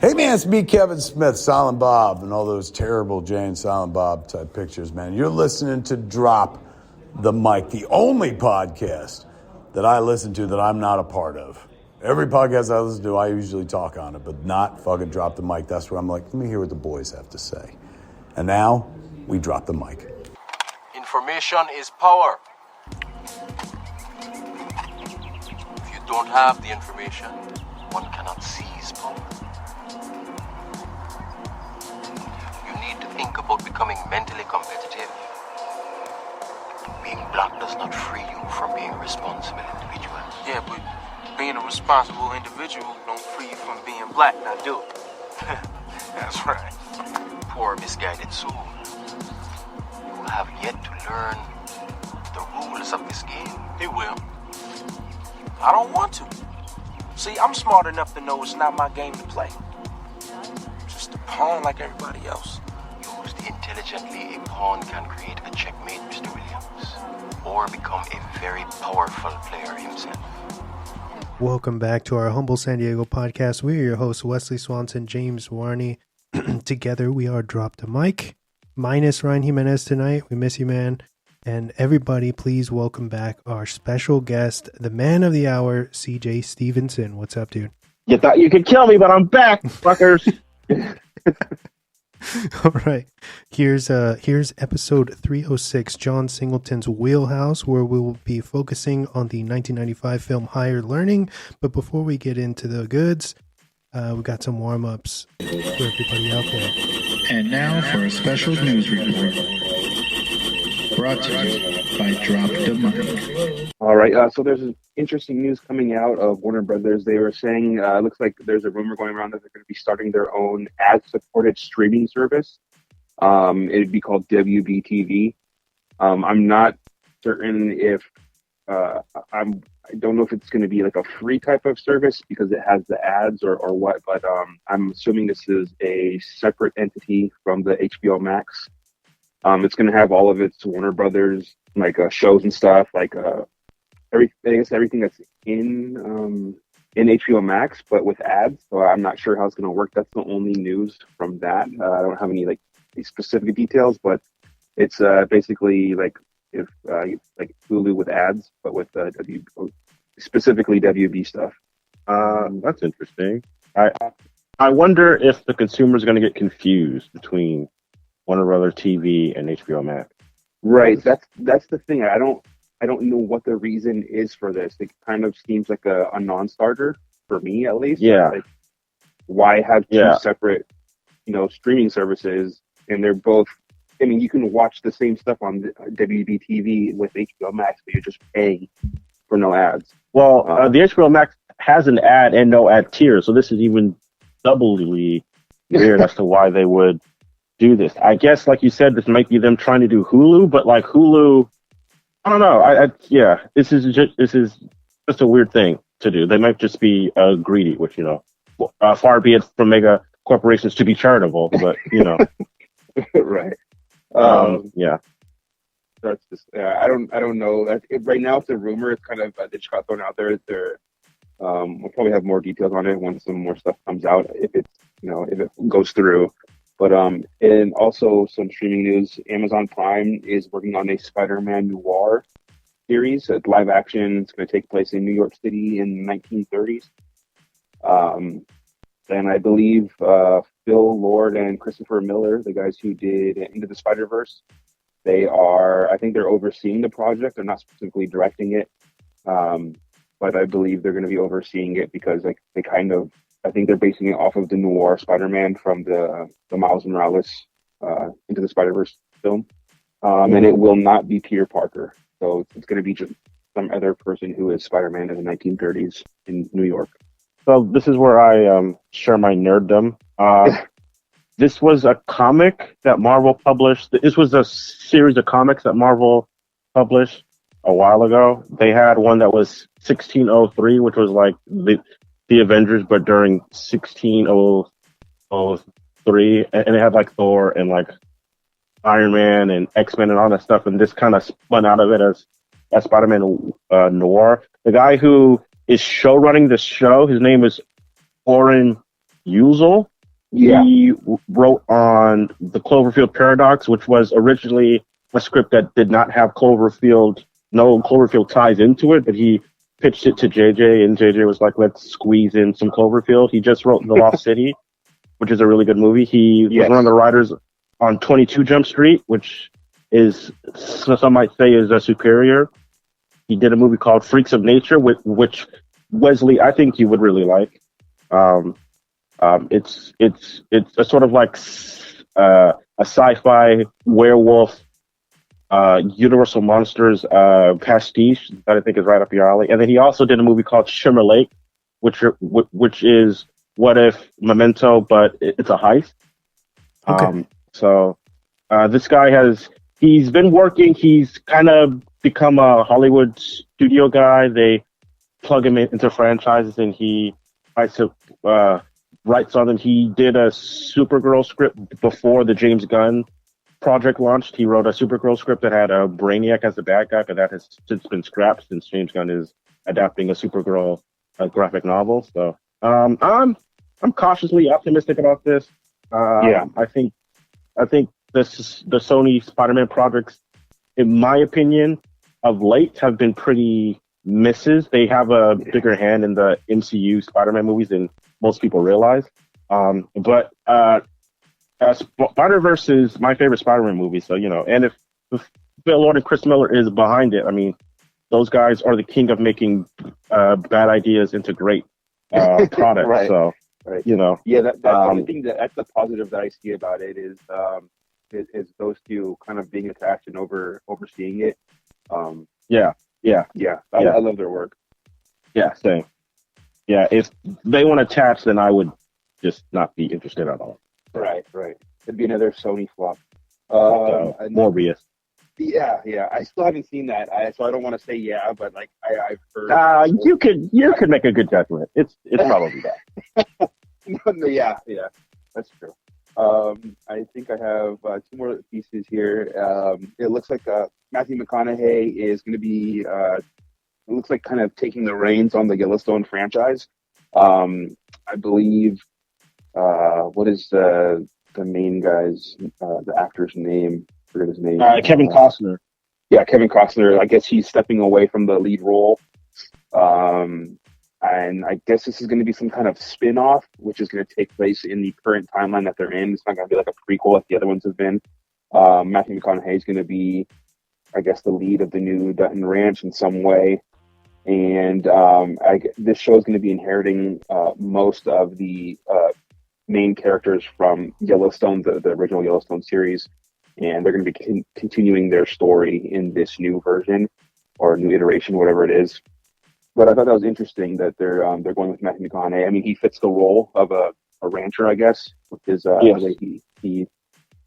Hey man, it's me, Kevin Smith, Silent Bob, and all those terrible Jay and Silent Bob type pictures, man. You're listening to Drop the Mic, the only podcast that I listen to that I'm not a part of. Every podcast I listen to, I usually talk on it, but not fucking Drop the Mic. That's where I'm like, let me hear what the boys have to say. And now, we drop the mic. Information is power. If you don't have the information, one cannot seize power. You need to think about becoming mentally competitive. Being black does not free you from being a responsible individual. Yeah, but being a responsible individual don't free you from being black. Now do it. That's right. Poor misguided soul. You have yet to learn the rules of this game. He will. I don't want to. See, I'm smart enough to know it's not my game to play. I'm just a pawn like everybody else. Used intelligently, a pawn can create a checkmate, Mr. Williams, or become a very powerful player himself. Welcome back to our humble San Diego podcast. We are your hosts, Wesley Swanson, James Warney. Together, we are Drop the Mic, minus Ryan Jimenez tonight. We miss you, man. And everybody, please welcome back our special guest, the man of the hour, CJ Stevenson. What's up, dude? You thought you could kill me, but I'm back, fuckers. All right. Here's episode 306, John Singleton's Wheelhouse, where we will be focusing on the 1995 film Higher Learning. But before we get into the goods, we've got some warm-ups for everybody out there. And now for a special news report. Brought to you by Drop the Mic. All right, so there's interesting news coming out of Warner Brothers. They were saying, it looks like there's a rumor going around that they're going to be starting their own ad-supported streaming service. It'd be called WBTV. I'm not certain if, I don't know if it's going to be like a free type of service because it has the ads or what, but I'm assuming this is a separate entity from the HBO Max. It's going to have all of its Warner Brothers like shows and stuff, like everything that's in HBO Max, but with ads. So I'm not sure how it's going to work. That's the only news from that. I don't have any specific details, but it's basically like if like Hulu with ads, but with specifically WB stuff. That's interesting. I wonder if the consumer is going to get confused between Warner Brothers TV and HBO Max. Right. That's the thing. I don't know what the reason is for this. It kind of seems like a non-starter for me, at least. Yeah. Like, why have two separate, streaming services, and they're both. I mean, you can watch the same stuff on WBTV with HBO Max, but you're just paying for no ads. Well, the HBO Max has an ad and no ad tier, so this is even doubly weird as to why they would do this. I guess, like you said, this might be them trying to do Hulu, but like Hulu, I don't know. This is just a weird thing to do. They might just be greedy, which far be it from mega corporations to be charitable, but right. Yeah. That's just I don't know. Right now it's a rumor. It's kind of they just got thrown out there. We'll probably have more details on it once some more stuff comes out if it's if it goes through. But and also some streaming news. Amazon Prime is working on a Spider-Man noir series. It's live action. It's going to take place in New York City in the 1930s. And I believe Phil Lord and Christopher Miller, the guys who did Into the Spider-Verse, I think they're overseeing the project. They're not specifically directing it, but I believe they're going to be overseeing it because I think they're basing it off of the noir Spider-Man from the Miles Morales Into the Spider-Verse film. And it will not be Peter Parker. So it's going to be just some other person who is Spider-Man in the 1930s in New York. So this is where I share my nerddom. This was a comic that Marvel published. This was a series of comics that Marvel published a while ago. They had one that was 1603, which was like the Avengers, but during 1603, and it had like Thor and like Iron Man and X-Men and all that stuff, and this kind of spun out of it as Spider-Man Noir. The guy who is show running the show, his name is Oren Uzel. He wrote on the Cloverfield Paradox, which was originally a script that did not have no Cloverfield ties into it, but he pitched it to JJ, and JJ was like, let's squeeze in some Cloverfield. He just wrote The Lost City, which is a really good movie. He was one of the writers on 22 Jump Street, which is, some might say, is a superior. He did a movie called Freaks of Nature, which Wesley, I think you would really like. It's a sort of like a sci-fi werewolf, Universal Monsters pastiche that I think is right up your alley. And then he also did a movie called Shimmer Lake, which is What If Memento, but it's a heist. Okay. So this guy he's been working. He's kind of become a Hollywood studio guy. They plug him into franchises, and he tries to writes on them. He did a Supergirl script before the James Gunn project launched. He wrote a Supergirl script that had a Brainiac as the bad guy, but that has since been scrapped since James Gunn is adapting a Supergirl graphic novel. So I'm cautiously optimistic about this. I think the Sony Spider-Man projects, in my opinion, of late have been pretty misses. They have a bigger hand in the MCU Spider-Man movies than most people realize. But Spider-Verse is my favorite Spider-Man movie, so, and if Phil Lord and Chris Miller is behind it, I mean, those guys are the king of making bad ideas into great products. Right. So, Right. Yeah, that's the only thing that's the positive that I see about it is those two kind of being attached and overseeing it. I love their work. Yeah, same. Yeah, if they want to attach, then I would just not be interested at all. Right. It'd be another Sony flop. Morbius. Yeah. I still haven't seen that, so I don't want to say but like I've heard. You could make a good judgment. It's probably that. Yeah, that's true. I think I have two more pieces here. It looks like Matthew McConaughey is going to be. It looks like kind of taking the reins on the Yellowstone franchise. I believe. What is the main guy's the actor's name? I forget his name. Kevin Costner. Yeah, Kevin Costner. I guess he's stepping away from the lead role. And I guess this is going to be some kind of spin-off, which is going to take place in the current timeline that they're in. It's not going to be like a prequel like the other ones have been. Matthew McConaughey is going to be, I guess, the lead of the new Dutton Ranch in some way. And this show is going to be inheriting most of the main characters from Yellowstone, the original Yellowstone series. And they're going to be continuing their story in this new version or new iteration, whatever it is. But I thought that was interesting that they're going with Matthew McConaughey. I mean, he fits the role of a rancher, I guess, which is yes. he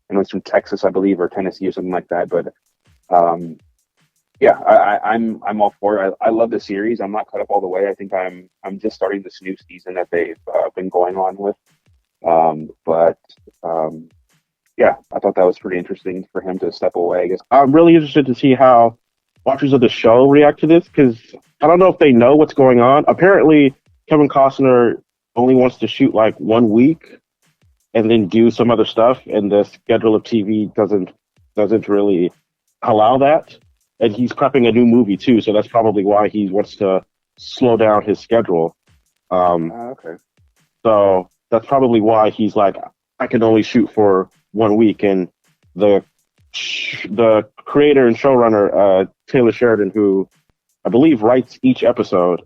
I know he's from Texas, I believe, or Tennessee or something like that. But I'm all for it. I love the series. I'm not caught up all the way. I think I'm just starting this new season that they've been going on with. I thought that was pretty interesting for him to step away, I guess. I'm really interested to see how watchers of the show react to this, because I don't know if they know what's going on. Apparently, Kevin Costner only wants to shoot like 1 week and then do some other stuff, and the schedule of TV doesn't really allow that. And he's prepping a new movie too, so that's probably why he wants to slow down his schedule. Okay. So that's probably why he's like, I can only shoot for 1 week. And the creator and showrunner, Taylor Sheridan, who I believe writes each episode.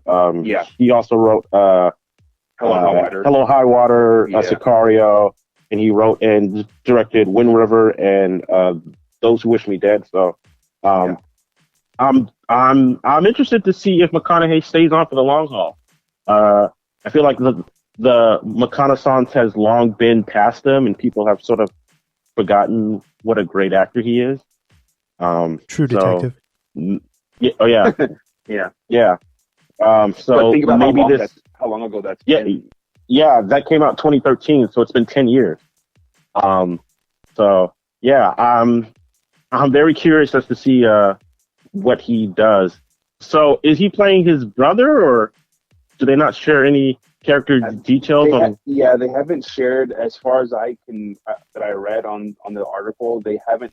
He also wrote Hello High Water, Sicario, and he wrote and directed Wind River and Those Who Wish Me Dead. So I'm interested to see if McConaughey stays on for the long haul. I feel like the McConaissance has long been past him, and people have sort of forgotten what a great actor he is. True detective. Yeah. So think about maybe how long ago that's been. Yeah, that came out 2013, so it's been 10 years. I'm very curious as to see what he does. So is he playing his brother, or do they not share any character details on? They haven't shared, as far as I can that I read on the article. They haven't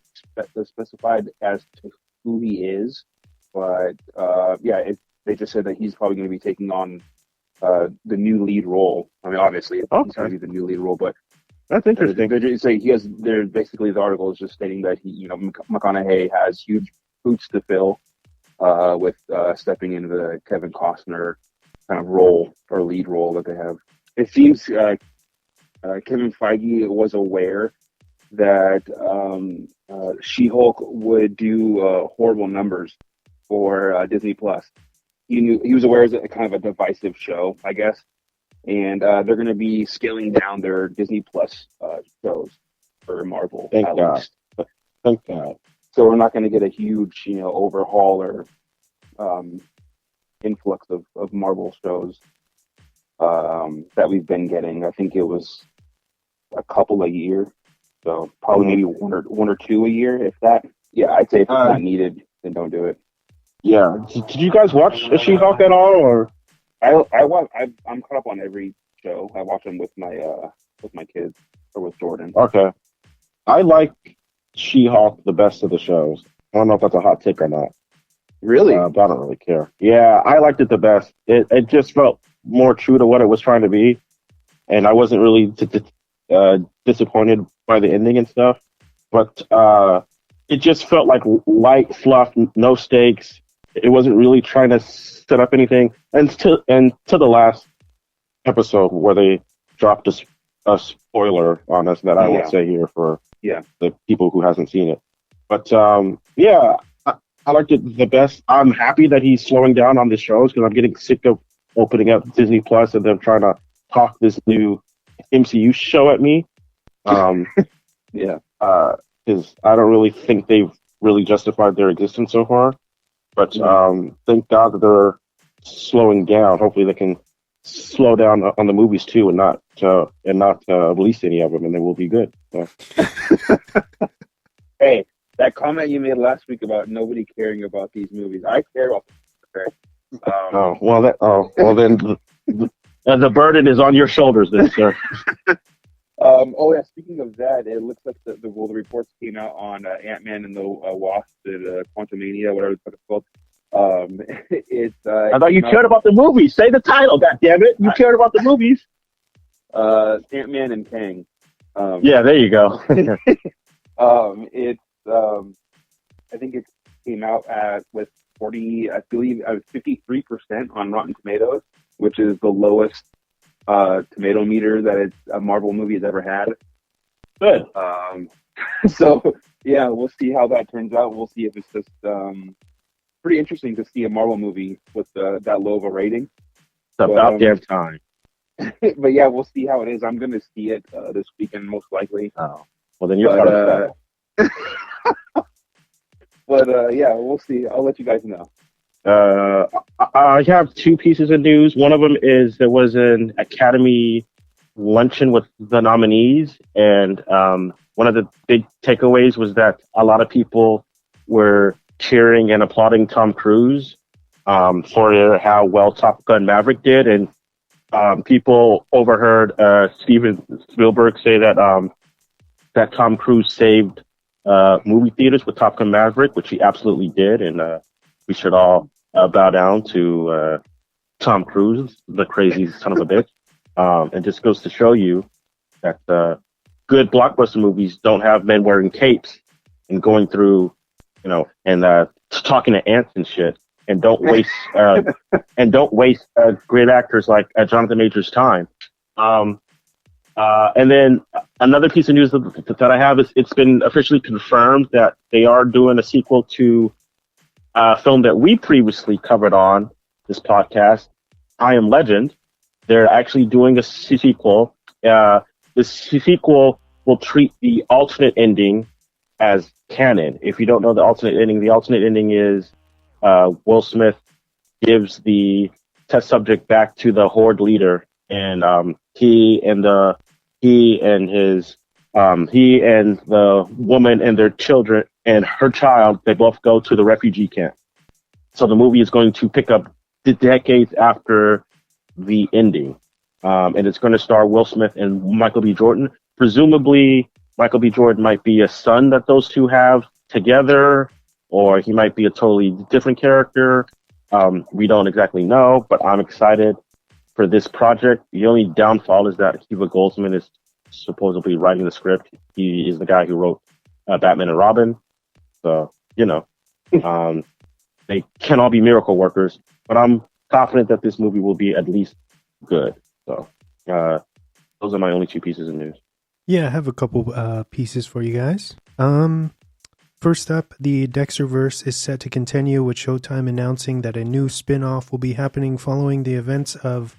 specified as to who he is, but they just said that he's probably going to be taking on the new lead role. I mean, obviously, he's going to be the new lead role, but that's interesting. They're basically, the article is just stating that McConaughey has huge boots to fill with stepping into the Kevin Costner kind of role or lead role that they have. It seems Kevin Feige was aware that She-Hulk would do horrible numbers for Disney Plus. He was aware it's a kind of a divisive show, I guess, and they're going to be scaling down their Disney Plus shows for Marvel. Thank God. Thank God. So we're not going to get a huge, overhaul or influx of Marvel shows that we've been getting. I think it was a couple a year, so probably maybe one or two a year, if that. Yeah, I'd say if it's not needed, then don't do it. Yeah. Did you guys watch She-Hulk at all, or? I'm caught up on every show. I watch them with my kids or with Jordan. Okay. I like She-Hulk the best of the shows. I don't know if that's a hot take or not. Really? But I don't really care. Yeah, I liked it the best. It just felt more true to what it was trying to be, and I wasn't really disappointed by the ending and stuff. But it just felt like light fluff, no stakes. It wasn't really trying to set up anything. And to the last episode where they dropped a spoiler on us that I won't say here for the people who hasn't seen it. But I liked it the best. I'm happy that he's slowing down on the shows because I'm getting sick of opening up Disney Plus and them trying to talk this new MCU show at me. Because I don't really think they've really justified their existence so far. But thank God that they're slowing down. Hopefully they can slow down on the movies too and not release any of them, and they will be good. So. Hey, that comment you made last week about nobody caring about these movies, I care about them. Then the burden is on your shoulders, then, sir. Speaking of that, it looks like the reports came out on Ant-Man and the Wasp at Quantumania, whatever it's called. I thought you cared about the movies. Say the title, goddammit. You cared about the movies. Ant-Man and Kang. There you go. I think it came out with 53% on Rotten Tomatoes, which is the lowest tomato meter that a Marvel movie has ever had. Good. So we'll see how that turns out. We'll see if it's just pretty interesting to see a Marvel movie with that low of a rating. It's about damn time. But we'll see how it is. I'm going to see it this weekend, most likely. Oh, well then you're part of that. But we'll see. I'll let you guys know. I have two pieces of news. One of them is there was an Academy luncheon with the nominees, and one of the big takeaways was that a lot of people were cheering and applauding Tom Cruise for how well Top Gun Maverick did, and people overheard Steven Spielberg say that Tom Cruise saved movie theaters with Top Gun Maverick, which he absolutely did, and we should all bow down to Tom Cruise, the crazy son of a bitch. And just goes to show you that good blockbuster movies don't have men wearing capes and going through, and talking to ants and shit, and don't waste great actors like Jonathan Major's time. And then another piece of news that I have is it's been officially confirmed that they are doing a sequel to a film that we previously covered on this podcast, I Am Legend. They're actually doing a sequel. This sequel will treat the alternate ending as canon. If you don't know the alternate ending is Will Smith gives the test subject back to the Horde leader, and he and the woman and their children and her child, they both go to the refugee camp. So the movie is going to pick up the decades after the ending. and it's going to star Will Smith and Michael B. Jordan. Presumably, Michael B. Jordan might be a son that those two have together, or he might be a totally different character. We don't exactly know, but I'm excited for this project. The only downfall is that Akiva Goldsman is supposedly writing the script. He is the guy who wrote Batman and Robin. So, they can all be miracle workers, but I'm confident that this movie will be at least good. So, those are my only two pieces of news. Yeah, I have a couple pieces for you guys. First up, the Dexterverse is set to continue, with Showtime announcing that a new spin-off will be happening following the events of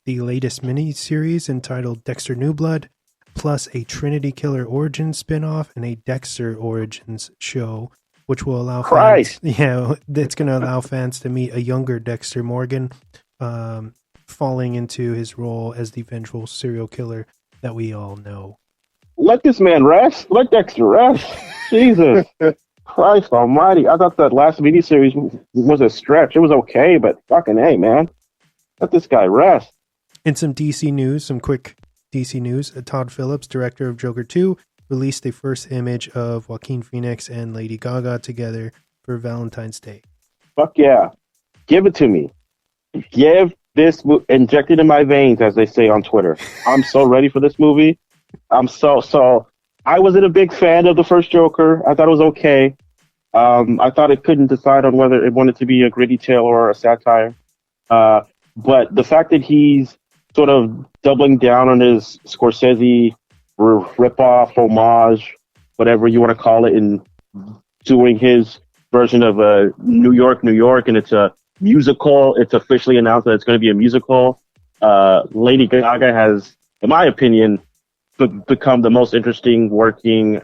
the latest mini-series entitled Dexter New Blood, plus a Trinity Killer Origins spin-off and a Dexter Origins show, which will allow fans, it's going to allow fans to meet a younger Dexter Morgan, falling into his role as the vengeful serial killer that we all know. Let this man rest. Let Dexter rest. Jesus Christ almighty. I thought that last miniseries was a stretch. It was okay, but fucking hey, man. Let this guy rest. In some DC news, some quick DC news, Todd Phillips, director of Joker 2, released the first image of Joaquin Phoenix and Lady Gaga together for Valentine's Day. Fuck yeah. Give it to me. Give this inject it in my veins, as they say on Twitter. I'm so ready for this movie. I'm so I wasn't a big fan of the first Joker. I thought it was okay. I thought it couldn't decide on whether it wanted to be a gritty tale or a satire. But the fact that he's sort of doubling down on his Scorsese rip-off, homage, whatever you want to call it, and doing his version of New York, and it's a musical. It's officially announced that it's going to be a musical. Lady Gaga has, in my opinion, become the most interesting working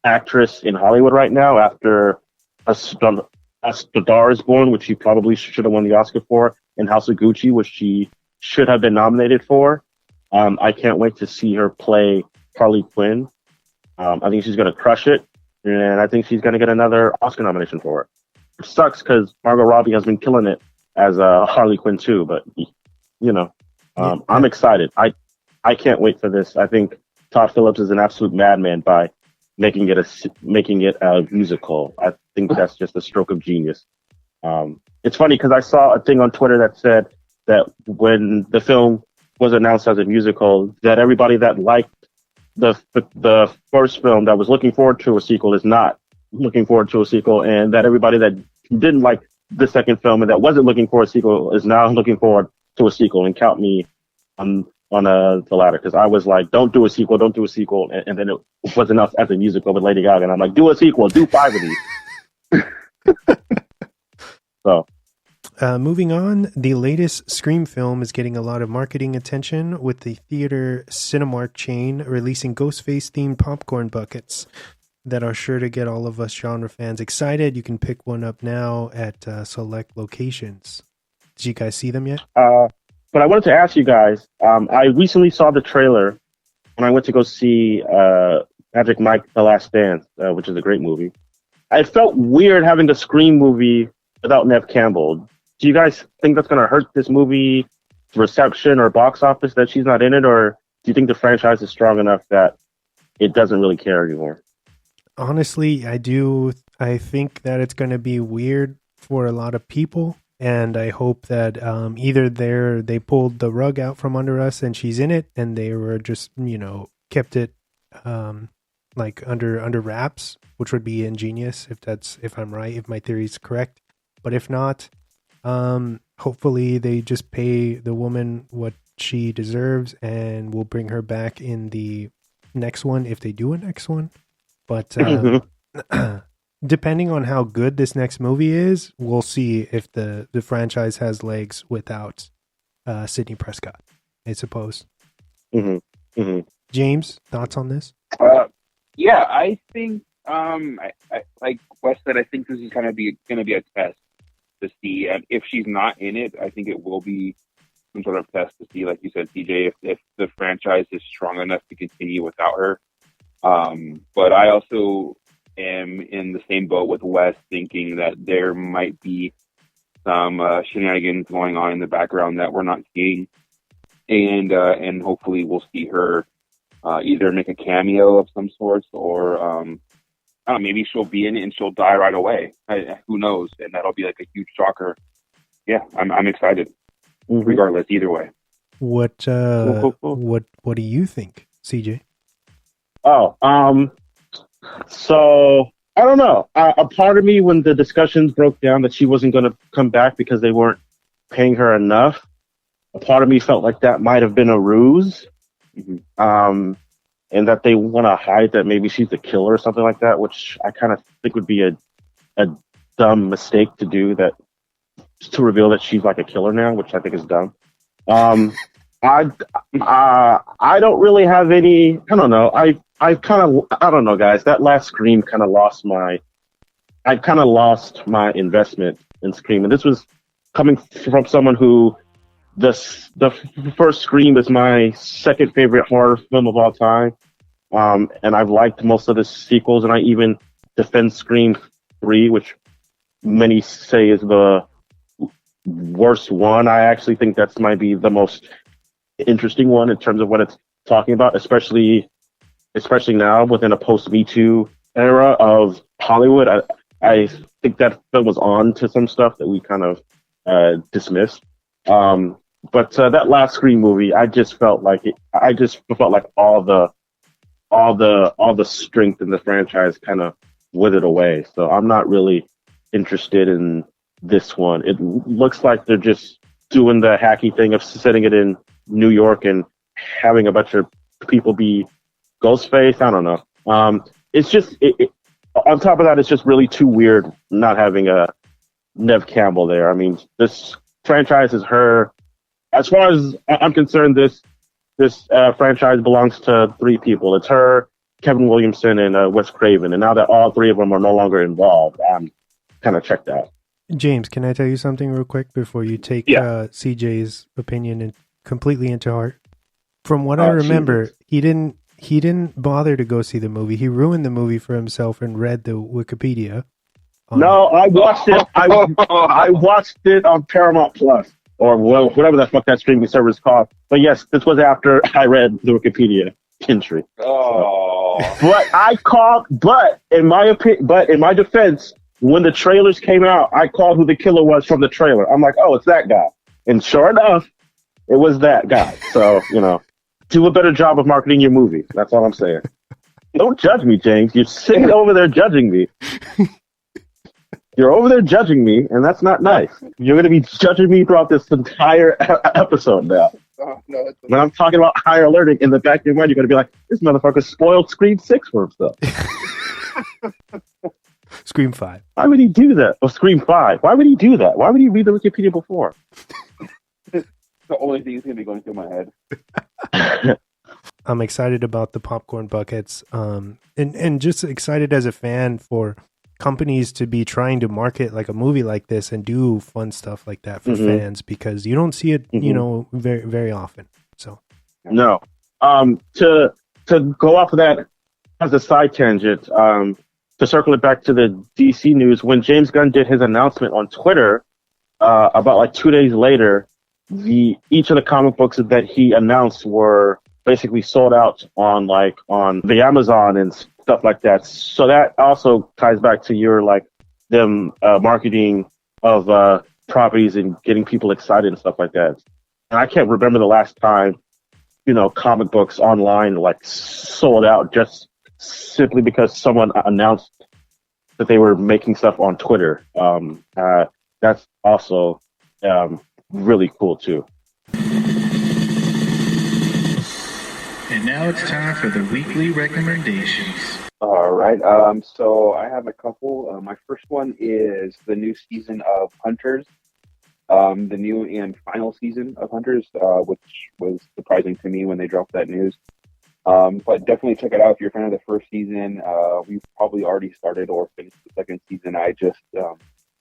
actress in Hollywood right now after A Star Is Born, which she probably should have won the Oscar for, and House of Gucci, which she should have been nominated for. I can't wait to see her play Harley Quinn. I think she's going to crush it, and I think she's going to get another Oscar nomination for it. It sucks because Margot Robbie has been killing it as Harley Quinn too, but I'm excited. I can't wait for this. I think Todd Phillips is an absolute madman by making it a musical. I think that's just a stroke of genius. It's funny because I saw a thing on Twitter that said that when the film was announced as a musical, that everybody that liked the first film that was looking forward to a sequel is not looking forward to a sequel, and that everybody that didn't like the second film and that wasn't looking for a sequel is now looking forward to a sequel. And count me on the latter, because I was like, don't do a sequel, and then it was enough as a musical with Lady Gaga, and I'm like, do a sequel, do 5 of these. So, moving on, the latest Scream film is getting a lot of marketing attention, with the theater Cinemark chain releasing Ghostface-themed popcorn buckets that are sure to get all of us genre fans excited. You can pick one up now at select locations. Did you guys see them yet? But I wanted to ask you guys, I recently saw the trailer when I went to go see Magic Mike: The Last Dance, which is a great movie. I felt weird having a Scream movie without Neve Campbell. Do you guys think that's going to hurt this movie's reception or box office that she's not in it? Or do you think the franchise is strong enough that it doesn't really care anymore? Honestly, I do. I think that it's going to be weird for a lot of people. And I hope that either they pulled the rug out from under us and she's in it, and they were just, kept it like under wraps, which would be ingenious if I'm right, if my theory is correct. But if not, hopefully they just pay the woman what she deserves, and we'll bring her back in the next one if they do a next one. But depending on how good this next movie is, we'll see if the franchise has legs without Sidney Prescott, I suppose. Mm-hmm. Mm-hmm. James, thoughts on this? Yeah, I think, like Wes said, I think this is going to be a test to see. And if she's not in it, I think it will be some sort of test to see, like you said, TJ, if the franchise is strong enough to continue without her. But I also am in the same boat with Wes, thinking that there might be some shenanigans going on in the background that we're not seeing. and hopefully we'll see her either make a cameo of some sorts, or I don't know, maybe she'll be in it and she'll die right away. Who knows? And that'll be like a huge shocker. Yeah, I'm excited. Regardless, either way. What Cool. what do you think, CJ? So I don't know. A part of me, when the discussions broke down that she wasn't going to come back because they weren't paying her enough, a part of me felt like that might have been a ruse, and that they want to hide that maybe she's a killer or something like that, which I kind of think would be a dumb mistake to do, that to reveal that she's like a killer now, which I think is dumb. I don't really have any. I don't know. I don't know, guys. That last Scream kind of lost my. I kind of lost my investment in Scream, and this was coming from someone who the first Scream is my second favorite horror film of all time, and I've liked most of the sequels, and I even defend Scream 3, which many say is the worst one. I actually think that's might be the most interesting one in terms of what it's talking about, especially now within a post-Me Too era of Hollywood. I think that film was on to some stuff that we kind of dismissed. But that last Scream movie, I just felt like all the strength in the franchise kind of withered away. So I'm not really interested in this one. It looks like they're just doing the hacky thing of setting it in New York and having a bunch of people be Ghostface. I don't know. It's just on top of that, it's just really too weird not having a Nev Campbell there. I mean, this franchise is her. As far as I'm concerned, this franchise belongs to three people. It's her, Kevin Williamson, and Wes Craven. And now that all three of them are no longer involved, I'm kind of checked out. James, can I tell you something real quick before you take CJ's opinion and completely into heart? From what I remember, he didn't bother to go see the movie. He ruined the movie for himself and read the Wikipedia. No, I watched it. I watched it on Paramount Plus, or whatever the fuck that streaming service is called. But yes, this was after I read the Wikipedia entry. But in my defense, when the trailers came out, I called who the killer was from the trailer. I'm like, oh, it's that guy. And sure enough, it was that guy. So, do a better job of marketing your movie. That's all I'm saying. Don't judge me, James. You're sitting over there judging me. You're over there judging me, and that's not nice. You're going to be judging me throughout this entire episode now. No, when I'm talking about higher alerting, in the back of your mind, you're going to be like, this motherfucker spoiled Scream 6 for himself. Scream 5. Why would he do that? Or Scream 5. Why would he do that? Why would he read the Wikipedia before? The only thing that's going to be going through my head. I'm excited about the popcorn buckets, and just excited as a fan for companies to be trying to market like a movie like this and do fun stuff like that for fans, because you don't see it, very, very often. So, no. To go off of that as a side tangent, to circle it back to the DC news, when James Gunn did his announcement on Twitter, about like 2 days later, each of the comic books that he announced were basically sold out on the Amazon and stuff like that. So that also ties back to your them marketing of properties and getting people excited and stuff like that. And I can't remember the last time, comic books online sold out just simply because someone announced that they were making stuff on Twitter. That's also really cool too. And now it's time for the weekly recommendations. All right. So I have a couple. My first one is the new season of Hunters, the new and final season of Hunters, which was surprising to me when they dropped that news. But definitely check it out if you're a fan of the first season. We've probably already started or finished the second season. I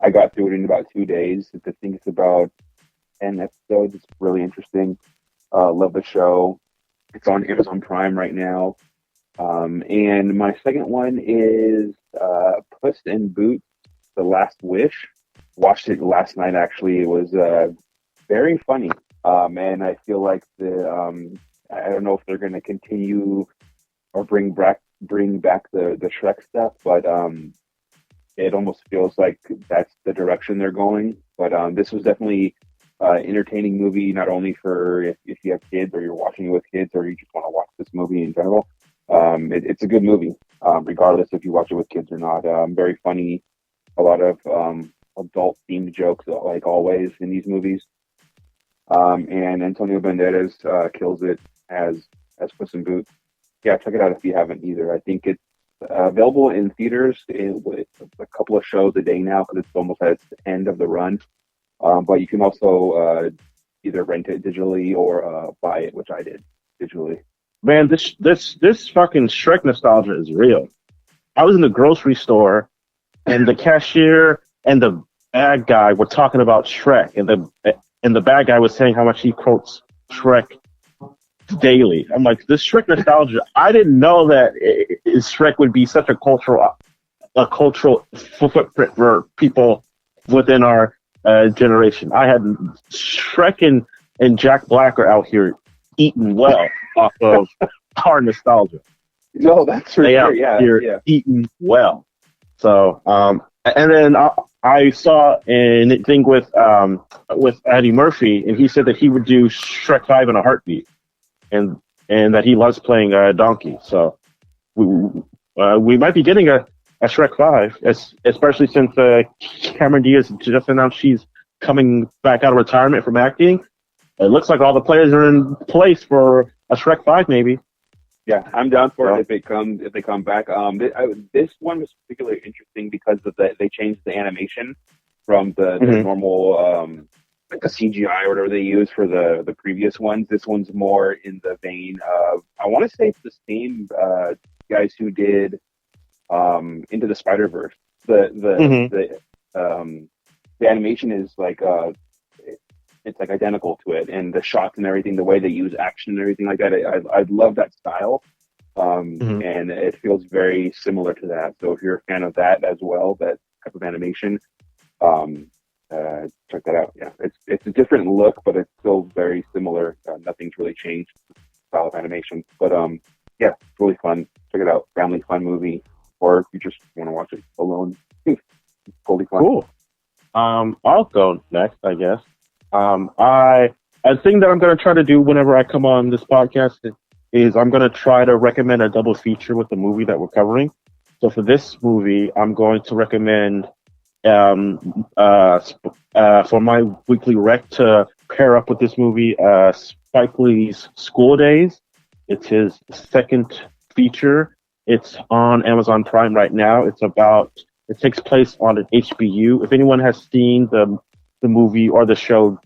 got through it in about 2 days. I think it's about 10 episodes. It's really interesting. Love the show. It's on Amazon Prime right now. And my second one is Puss in Boots: The Last Wish. Watched it last night, actually. It was very funny. And I feel like I don't know if they're going to continue or bring back the Shrek stuff, but it almost feels like that's the direction they're going. But this was definitely entertaining movie, not only for if you have kids or you're watching it with kids or you just want to watch this movie in general. It's a good movie, regardless if you watch it with kids or not. Very funny, a lot of adult themed jokes, like always in these movies. And Antonio Banderas kills it as Puss in Boots. Yeah, check it out if you haven't either. I think it's available in theaters with a couple of shows a day now because it's almost at the end of the run. But you can also either rent it digitally or buy it, which I did digitally. Man, this fucking Shrek nostalgia is real. I was in the grocery store, and the cashier and the bad guy were talking about Shrek, and the bad guy was saying how much he quotes Shrek daily. I'm like, this Shrek nostalgia. I didn't know that Shrek would be such a cultural footprint for people within our generation. I had Shrek and Jack Black are out here eating well off of our nostalgia. No, that's for sure. Yeah, eating well. So, and then I saw a thing with Eddie Murphy, and he said that he would do Shrek 5 in a heartbeat, and that he loves playing Donkey. So we might be getting a Shrek 5, especially since Cameron Diaz just announced she's coming back out of retirement from acting. It looks like all the players are in place for a Shrek 5, maybe. Yeah, I'm down for it if they come back. This one was particularly interesting because they changed the animation from the normal like a CGI or whatever they use for the previous ones. This one's more in the vein of, I want to say it's the same guys who did Into the Spider-Verse. The animation is like it's like identical to it, and the shots and everything, the way they use action and everything like that. I love that style, and it feels very similar to that. So if you're a fan of that as well, that type of animation, check that out. Yeah, it's a different look, but it's still very similar. Nothing's really changed style of animation, but yeah, it's really fun. Check it out, family fun movie, or if you just want to watch it alone, it's totally fun. Cool. I'll go next, I guess. A thing that I'm going to try to do whenever I come on this podcast is I'm going to try to recommend a double feature with the movie that we're covering. So for this movie, I'm going to recommend for my weekly rec to pair up with this movie, Spike Lee's School Days. It's his second feature. It's on Amazon Prime right now. It takes place on an HBU. If anyone has seen the movie or the show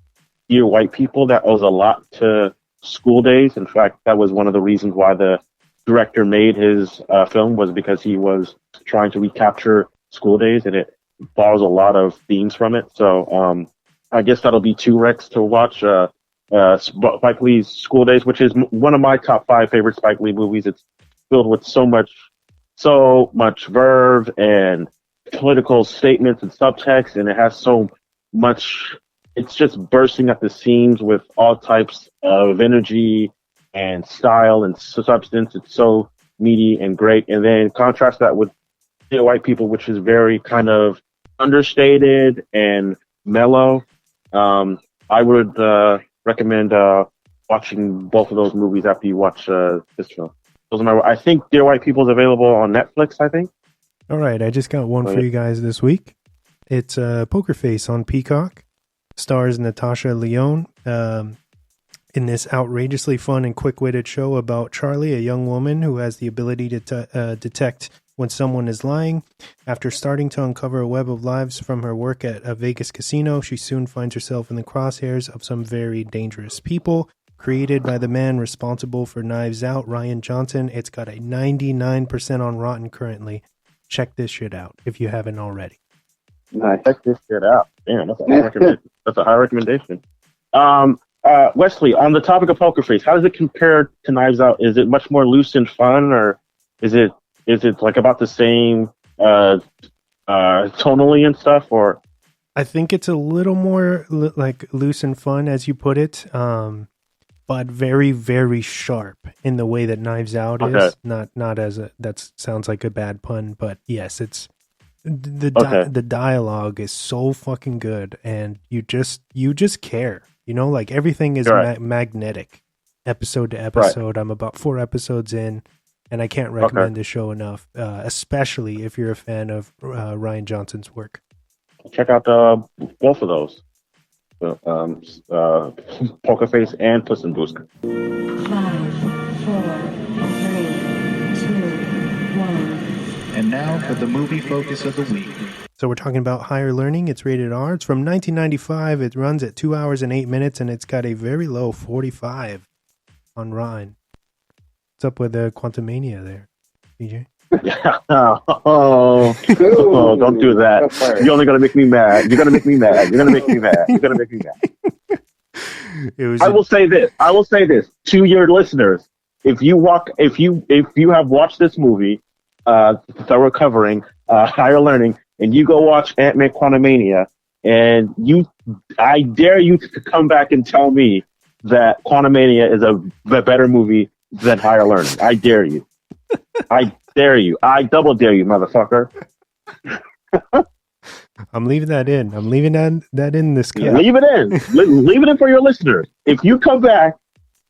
Dear White People, that owes a lot to School Days. In fact, that was one of the reasons why the director made his film, was because he was trying to recapture School Days, and it borrows a lot of themes from it. So I guess that'll be 2 recs to watch. Spike Lee's School Days, which is one of my top 5 favorite Spike Lee movies. It's filled with so much verve and political statements and subtext, and it has so much. It's just bursting at the seams with all types of energy and style and substance. It's so meaty and great. And then contrast that with Dear White People, which is very kind of understated and mellow. I would recommend watching both of those movies after you watch this film. I think Dear White People is available on Netflix, I think. All right, I just got one for you guys this week. It's Poker Face on Peacock. Stars Natasha Lyonne in this outrageously fun and quick-witted show about Charlie, a young woman who has the ability to detect when someone is lying. After starting to uncover a web of lies from her work at a Vegas casino, she soon finds herself in the crosshairs of some very dangerous people. Created by the man responsible for Knives Out, Rian Johnson. It's got a 99% on Rotten currently. Check this shit out if you haven't already. Nice. Check this shit out. Damn, that's a high recommendation. Wesley, on the topic of Poker Face, how does it compare to Knives Out? Is it much more loose and fun, or is it like about the same tonally and stuff, or I think it's a little more like loose and fun, as you put it, but very, very sharp in the way that Knives Out is. Not as a, that sounds like a bad pun, but yes, it's the dialogue is so fucking good, and you just care, like everything is magnetic, episode to episode. Right. I'm about 4 episodes in, and I can't recommend the show enough, especially if you're a fan of Rian Johnson's work. Check out both of those, Poker Face and Puss in Boots. 5, 4, 3, 2, 1. And now for the movie focus of the week. So we're talking about Higher Learning. It's rated R. It's from 1995. It runs at 2 hours and 8 minutes, and it's got a very low 45 on Rotten. What's up with the Quantumania there, DJ? Oh, don't do that. You're only going to make me mad. You're going to make me mad. You're going to make me mad. You're going to make me mad. I will say this to your listeners. If you have watched this movie that we're covering, Higher Learning, and you go watch Ant-Man Quantumania, and I dare you to come back and tell me that Quantumania is a better movie than Higher Learning. I dare you. I dare you. I double dare you, motherfucker. I'm leaving that in. I'm leaving that in this clip. Leave it in. Leave it in for your listeners. If you come back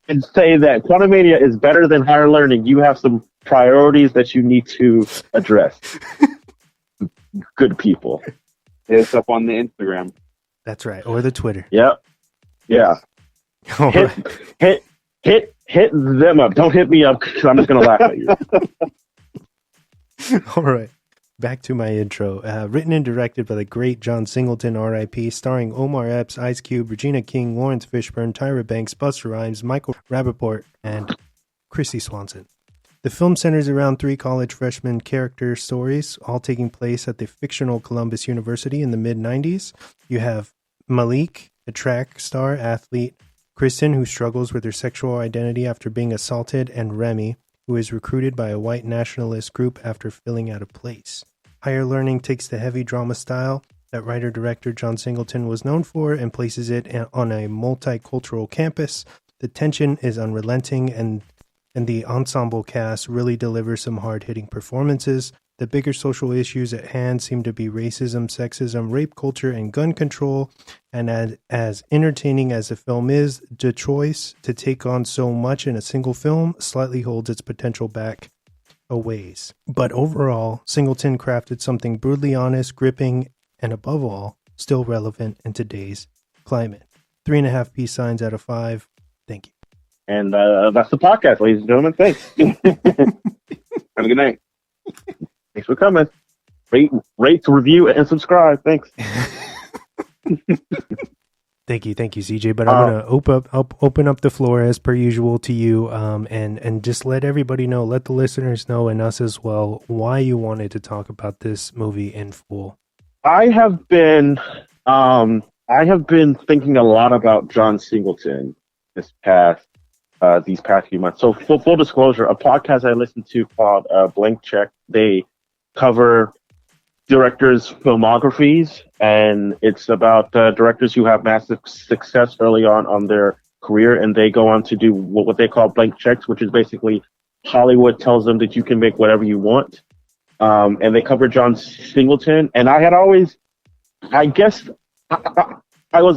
and say that Quantumania is better than Higher Learning, you have some priorities that you need to address. Good people. Hit us up on the Instagram. That's right. Or the Twitter. Yep. Yeah. Hit them up. Don't hit me up because I'm just going to laugh at you. All right. Back to my intro. Written and directed by the great John Singleton, R.I.P., starring Omar Epps, Ice Cube, Regina King, Lawrence Fishburne, Tyra Banks, Busta Rhymes, Michael Rappaport, and Wesley Swanson. The film centers around 3 college freshman character stories, all taking place at the fictional Columbus University in the mid-90s. You have Malik, a track star athlete, Kristen, who struggles with her sexual identity after being assaulted, and Remy, who is recruited by a white nationalist group after feeling out of place. Higher Learning takes the heavy drama style that writer-director John Singleton was known for and places it on a multicultural campus. The tension is unrelenting, and the ensemble cast really delivers some hard-hitting performances. The bigger social issues at hand seem to be racism, sexism, rape culture, and gun control. And as entertaining as the film is, the choice to take on so much in a single film slightly holds its potential back a ways. But overall, Singleton crafted something brutally honest, gripping, and above all, still relevant in today's climate. 3.5 peace signs out of 5. Thank you. And that's the podcast, ladies and gentlemen. Thanks. Have a good night. Thanks for coming. Rate, review, and subscribe. Thanks. Thank you, CJ. But I'm gonna open up the floor as per usual to you, and just let everybody know, let the listeners know, and us as well, why you wanted to talk about this movie in full. I have been thinking a lot about John Singleton these past few months. So full disclosure, a podcast I listened to called Blank Check, they cover directors' filmographies, and it's about directors who have massive success early on their career, and they go on to do what they call blank checks, which is basically Hollywood tells them that you can make whatever you want. And they cover John Singleton, and I was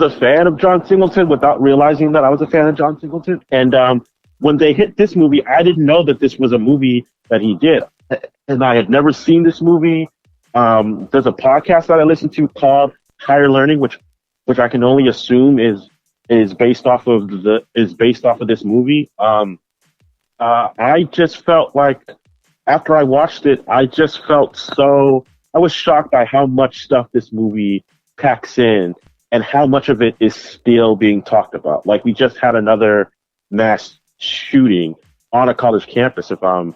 a fan of John Singleton without realizing that I was a fan of John Singleton. And when they hit this movie, I didn't know that this was a movie that he did. And I had never seen this movie. There's a podcast that I listen to called Higher Learning, which I can only assume is based off of this movie. I just felt like after I watched it, I was shocked by how much stuff this movie packs in and how much of it is still being talked about. Like, we just had another mass shooting on a college campus, if I'm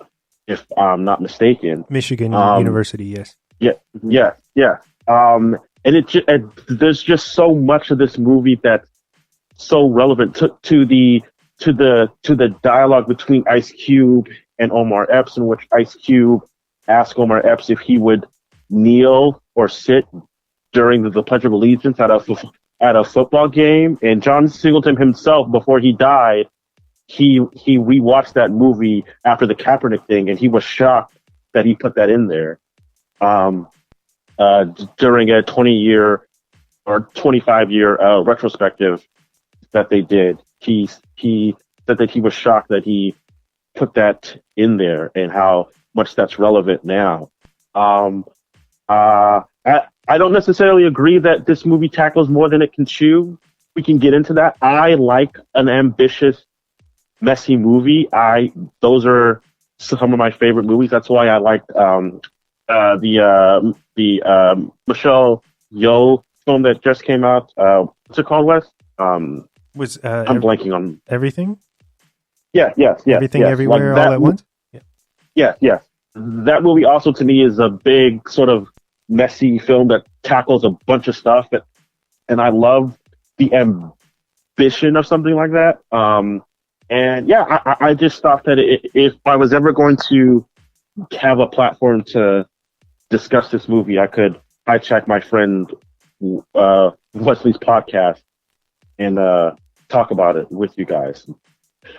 not mistaken. Michigan University, yes. Yeah. And there's just so much of this movie that's so relevant to the dialogue between Ice Cube and Omar Epps, in which Ice Cube asked Omar Epps if he would kneel or sit during the Pledge of Allegiance at a football game, and John Singleton himself, before he died, he rewatched that movie after the Kaepernick thing, and he was shocked that he put that in there during a 20-year or 25-year retrospective that they did. He said that he was shocked that he put that in there and how much that's relevant now. I don't necessarily agree that this movie tackles more than it can chew. We can get into that. I like an ambitious, messy movie. Those are some of my favorite movies. That's why I liked the Michelle Yeoh film that just came out. What's it called, Wes? I'm blanking on Everything. Yes. Everything, everywhere, like all at once. Yeah. That movie also to me is a big sort of messy film that tackles a bunch of stuff, and I love the ambition of something like that. And yeah, I just thought that if I was ever going to have a platform to discuss this movie, I could hijack my friend Wesley's podcast and talk about it with you guys.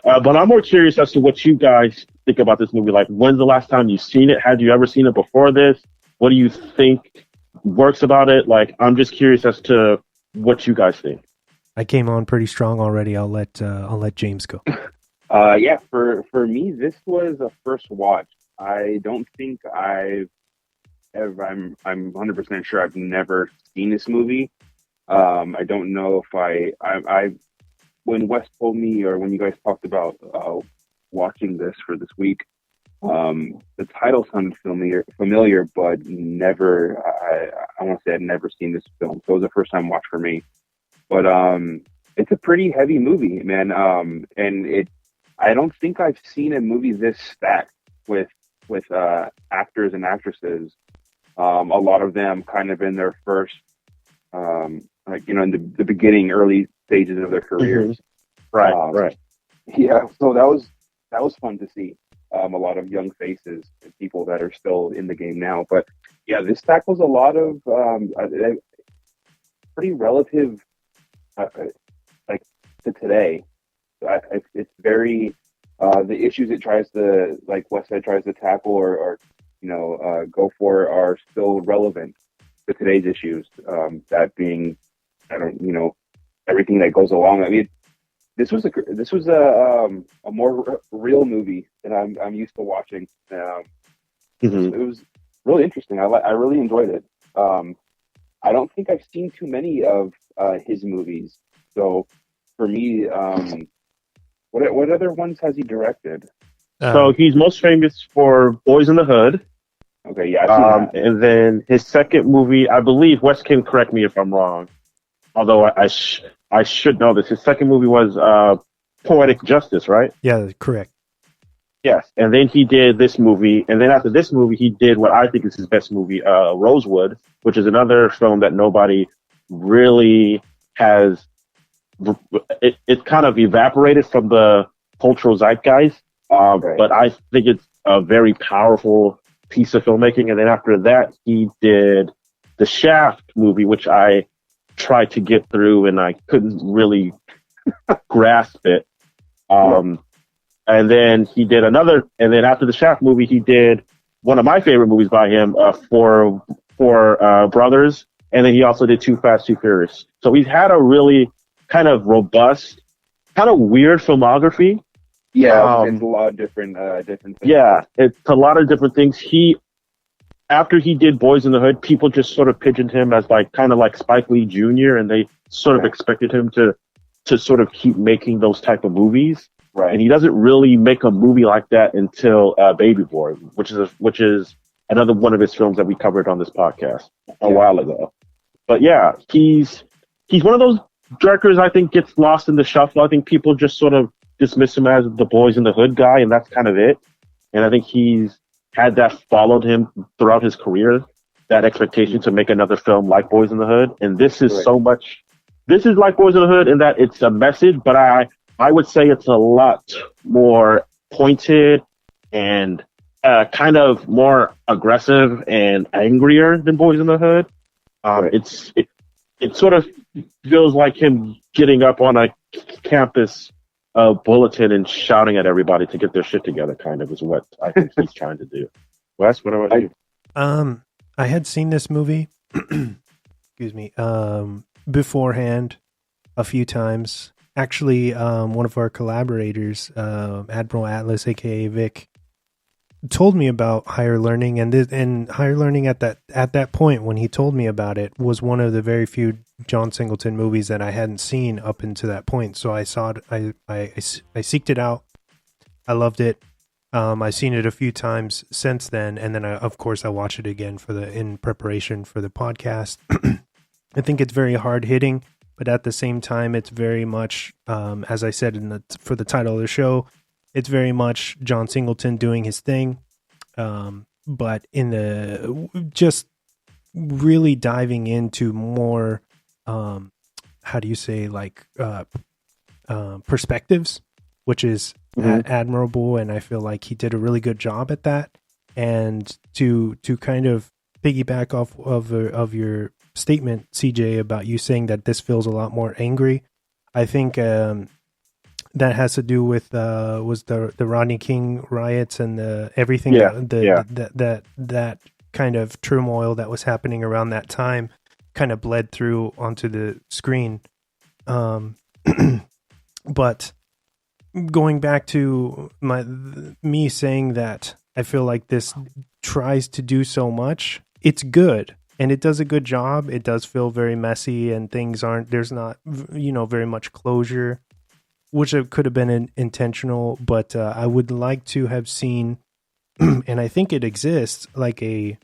But I'm more curious as to what you guys think about this movie. Like, when's the last time you've seen it? Had you ever seen it before this? What do you think works about it? Like, I'm just curious as to what you guys think. I came on pretty strong already. I'll let James go. Yeah, for me, this was a first watch. I don't think I'm 100% sure I've never seen this movie. I don't know if I when Wes told me, or when you guys talked about watching this for this week, the title sounded familiar, but never. I want to say I'd never seen this film, so it was a first time watch for me. But it's a pretty heavy movie, man. And I don't think I've seen a movie this stacked with actors and actresses. A lot of them kind of in their first, in the beginning, early stages of their careers. Mm-hmm. Right. Yeah, so that was fun to see. A lot of young faces and people that are still in the game now. But yeah, this tackles a lot of pretty relative, like, to today. It's very the issues it tries to, like Wes said, tries to tackle or go for are still relevant to today's issues. That being, everything that goes along. I mean, this was a more real movie than I'm used to watching. It was really interesting. I really enjoyed it. I don't think I've seen too many of his movies. So for me, what other ones has he directed? So he's most famous for Boys in the Hood. Okay, yeah, I've seen that. And then his second movie, I believe, Wes can correct me if I'm wrong, although I should know this. His second movie was Poetic Justice, right? Yeah, correct. Yes, and then he did this movie, and then after this movie, he did what I think is his best movie, Rosewood, which is another film that nobody really has. It kind of evaporated from the cultural zeitgeist, Right. but I think it's a very powerful piece of filmmaking. And then after that, he did the Shaft movie, which I tried to get through, and I couldn't really grasp it. And then he did another, and then after the Shaft movie, he did one of my favorite movies by him, Four Brothers, and then he also did Too Fast, Too Furious. So he's had a really kind of robust, kind of weird filmography. Yeah, it's a lot of different things. Yeah, it's a lot of different things. After he did Boys in the Hood, people just sort of pigeoned him as kind of like Spike Lee Jr., and they sort of expected him to sort of keep making those type of movies. Right. And he doesn't really make a movie like that until Baby Boy, which is another one of his films that we covered on this podcast a while ago. But yeah, he's one of those directors I think gets lost in the shuffle. I think people just sort of dismiss him as the Boys in the Hood guy, and that's kind of it. And I think he's had that followed him throughout his career, that expectation to make another film like Boys in the Hood. And this is this is like Boys in the Hood in that it's a message, but I would say it's a lot more pointed and kind of more aggressive and angrier than Boys in the Hood. Right. It sort of feels like him getting up on a campus bulletin and shouting at everybody to get their shit together. Kind of is what I think he's trying to do. Wes, what about you? I had seen this movie, excuse me, beforehand a few times. Actually, one of our collaborators, Admiral Atlas, aka Vic, told me about Higher Learning, and Higher Learning at that point when he told me about it was one of the very few John Singleton movies that I hadn't seen up until that point. So I saw it. I seeked it out. I loved it. I've seen it a few times since then, and then of course I watched it again in preparation for the podcast. I think it's very hard hitting, but at the same time, it's very much, as I said for the title of the show, it's very much John Singleton doing his thing, but just really diving into more, how do you say, like perspectives, which is admirable, and I feel like he did a really good job at that. And to kind of piggyback off of your statement, CJ, about you saying that this feels a lot more angry, I think that has to do with was the Rodney King riots and everything that kind of turmoil that was happening around that time kind of bled through onto the screen. But going back to me saying that I feel like this tries to do so much, it's good. And it does a good job. It does feel very messy, and there's not, very much closure, which could have been intentional, but I would like to have seen, and I think it exists, like a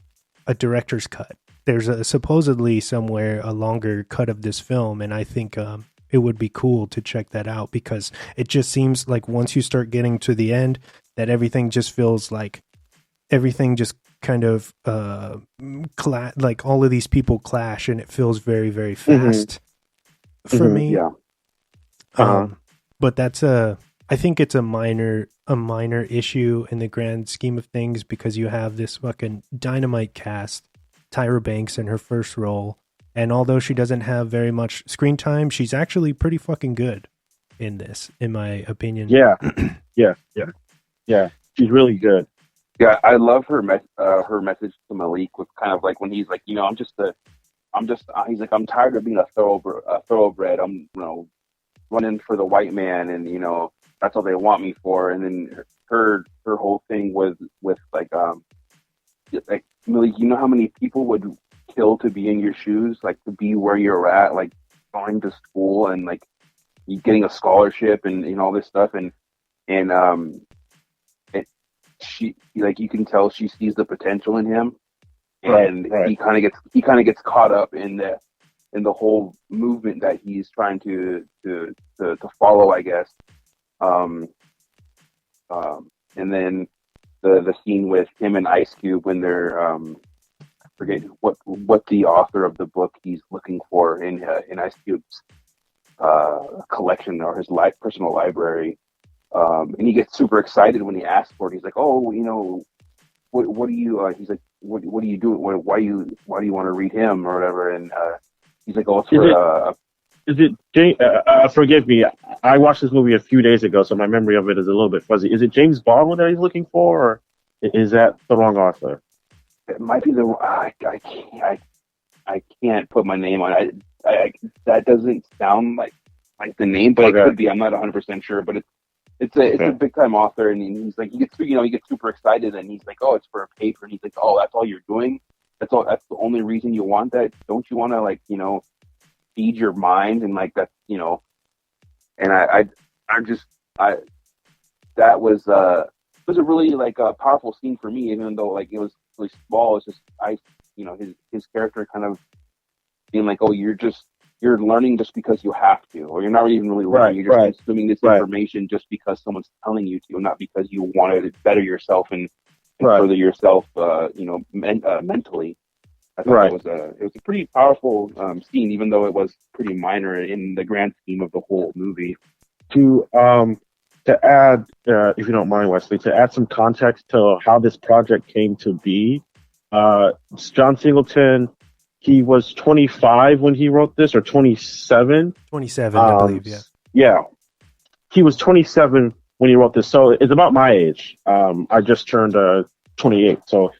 director's cut. There's supposedly somewhere a longer cut of this film, and I think it would be cool to check that out, because it just seems like once you start getting to the end, that everything just feels like everything just kind of like all of these people clash, and it feels very, very fast for me. Yeah. But I think it's a minor issue in the grand scheme of things, because you have this fucking dynamite cast, Tyra Banks in her first role, and although she doesn't have very much screen time, she's actually pretty fucking good in this, in my opinion. Yeah. She's really good. Yeah, I love her message to Malik was kind of like when he's like, he's like, I'm tired of being a thoroughbred. I'm, running for the white man, and that's all they want me for. And then her whole thing was with like Malik, how many people would kill to be in your shoes, like to be where you're at, like going to school and like you getting a scholarship and all this stuff, and she, like, you can tell she sees the potential in him, and right. he kind of gets caught up in the whole movement that he's trying to follow, I guess. And then the scene with him and Ice Cube when they're I forget what the author of the book he's looking for in Ice Cube's collection or his personal library. And he gets super excited when he asks for it. He's like, "Oh, what do you?" He's like, "What do you do? Why do you want to read him or whatever?" And he's like, "Oh, it's for." Is it forgive me? I watched this movie a few days ago, so my memory of it is a little bit fuzzy. Is it James Baldwin that he's looking for, or is that the wrong author? It might be I can't put my name on it. That doesn't sound like the name, but it could be. I'm not 100% sure, but it's a big time author, and he's like, he gets super excited, and he's like, "Oh, it's for a paper," and he's like, "Oh, that's all you're doing? That's the only reason you want that? Don't you want to feed your mind?" And like that, and that was a really like a powerful scene for me, even though like it was really small. It's just his character kind of being like, "Oh, you're learning just because you have to, or you're not even really learning. You're just consuming this information just because someone's telling you to, not because you wanted to better yourself and further yourself, mentally." I thought it was a pretty powerful scene, even though it was pretty minor in the grand scheme of the whole movie. To add, if you don't mind, Wesley, to add some context to how this project came to be, John Singleton he was 25 when he wrote this, or 27. 27, I believe. Yeah. Yeah, he was 27 when he wrote this, so it's about my age. I just turned 28, so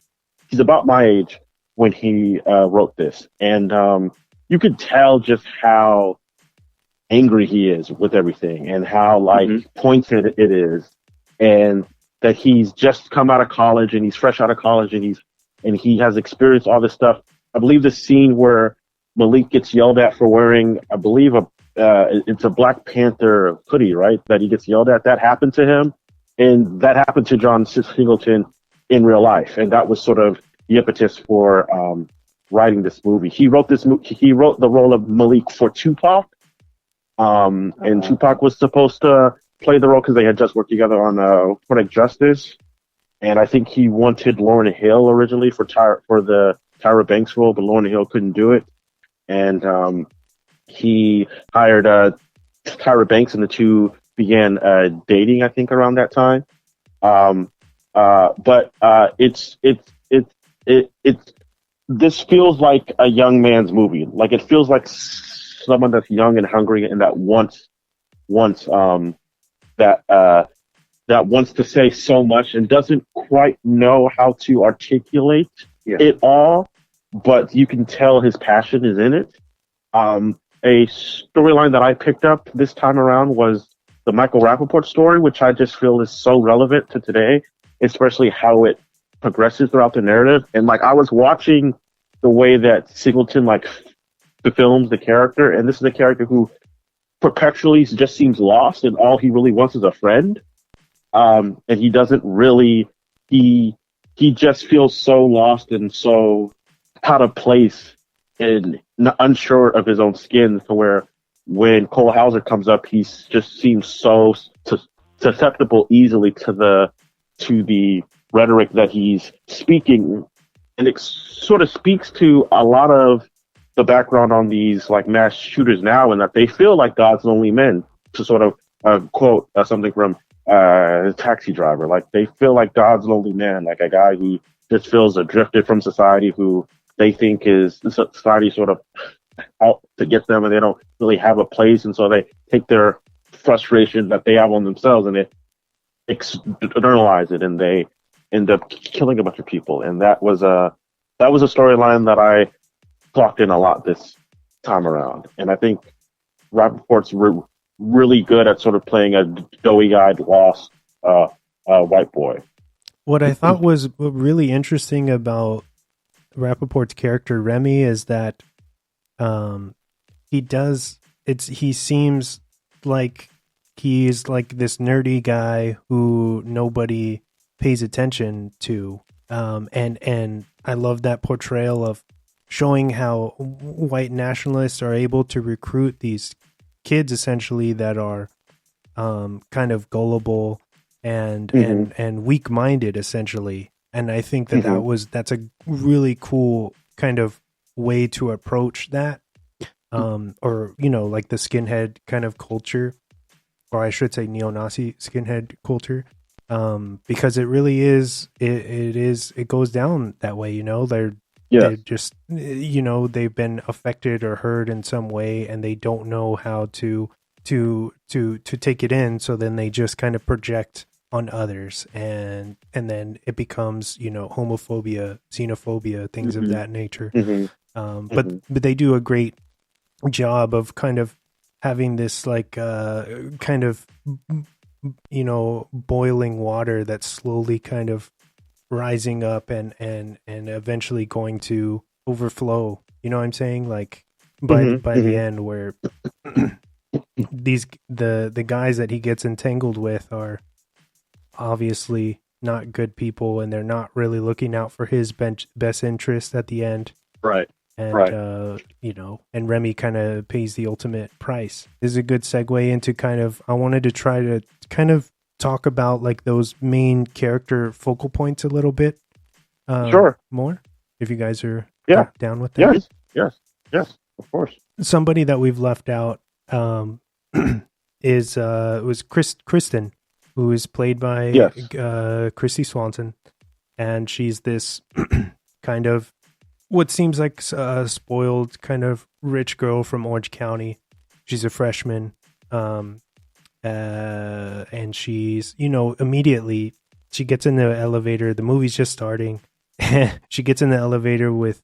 he's about my age when he wrote this, and you could tell just how angry he is with everything, and how pointed it is, and that he's just come out of college, and he's fresh out of college, and he has experienced all this stuff. I believe the scene where Malik gets yelled at for wearing, I believe, it's a Black Panther hoodie, right? That he gets yelled at. That happened to him, and that happened to John Singleton in real life, and that was sort of the impetus for writing this movie. He wrote He wrote the role of Malik for Tupac, and Tupac was supposed to play the role because they had just worked together on Poetic Justice, and I think he wanted Lauryn Hill originally for the Tyra Banks role, but Lauryn Hill couldn't do it, and he hired Tyra Banks, and the two began dating, I think, around that time. But this feels like a young man's movie. Like, it feels like someone that's young and hungry, and that wants to say so much and doesn't quite know how to articulate it all, but you can tell his passion is in it. A storyline that I picked up this time around was the Michael Rappaport story, which I just feel is so relevant to today, especially how it progresses throughout the narrative. And like, I was watching the way that Singleton films the character, and this is a character who perpetually just seems lost, and all he really wants is a friend. And he doesn't really, he just feels so lost and so out of place and unsure of his own skin, to where when Cole Hauser comes up, he just seems so susceptible easily to the rhetoric that he's speaking. And it sort of speaks to a lot of the background on these like mass shooters now, and that they feel like God's lonely men, to sort of quote something from Taxi Driver. Like, they feel like God's lonely man, like a guy who just feels adrifted from society, who they think is society sort of out to get them, and they don't really have a place, and so they take their frustration that they have on themselves and they externalize it, and they end up killing a bunch of people. And that was a storyline that I clocked in a lot this time around. And I think Rappaport's really good at sort of playing a doughy-eyed, lost white boy. What I thought was really interesting about Rappaport's character Remy is that he seems like he's like this nerdy guy who nobody pays attention to, and I love that portrayal of showing how white nationalists are able to recruit these kids essentially that are kind of gullible and weak-minded essentially. And I think that's a really cool kind of way to approach that, or like the skinhead kind of culture, or I should say neo-Nazi skinhead culture, because it really is. It goes down that way. They're just they've been affected or hurt in some way, and they don't know how to take it in. So then they just kind of project on others, and then it becomes homophobia, xenophobia, things of that nature. But they do a great job of kind of having this like kind of boiling water that's slowly kind of rising up and eventually going to overflow. You know what I'm saying? Like by the end, where the guys that he gets entangled with are obviously not good people, and they're not really looking out for his best interest at the end. Right. And, and Remy kind of pays the ultimate price. This is a good segue into I wanted to try to kind of talk about like those main character focal points a little bit. Sure. More, if you guys are down with that. Yes, of course. Somebody that we've left out was Kristen, who is played by Christy Swanson, and she's this kind of what seems like a spoiled kind of rich girl from Orange County. She's a freshman. And she's, immediately she gets in the elevator. The movie's just starting. She gets in the elevator with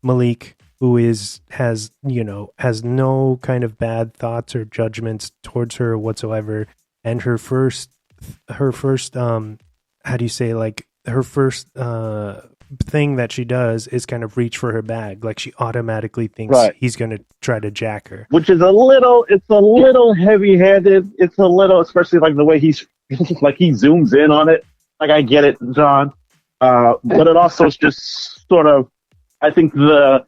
Malik, who has no kind of bad thoughts or judgments towards her whatsoever. And her first how do you say, like, her first thing that she does is kind of reach for her bag. Like, she automatically thinks he's going to try to jack her, which is it's a little heavy-handed. It's a little, especially like the way he's like he zooms in on it. Like, I get it, John, but it also is just sort of, I think the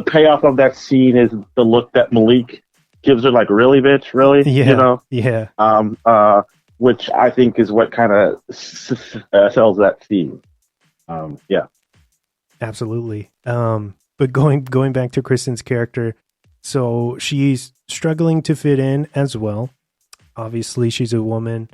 payoff of that scene is the look that Malik gives her, like, really, bitch, really, which I think is what kind of sells that scene. Absolutely. But going back to Kristen's character, so she's struggling to fit in as well. Obviously, she's a woman.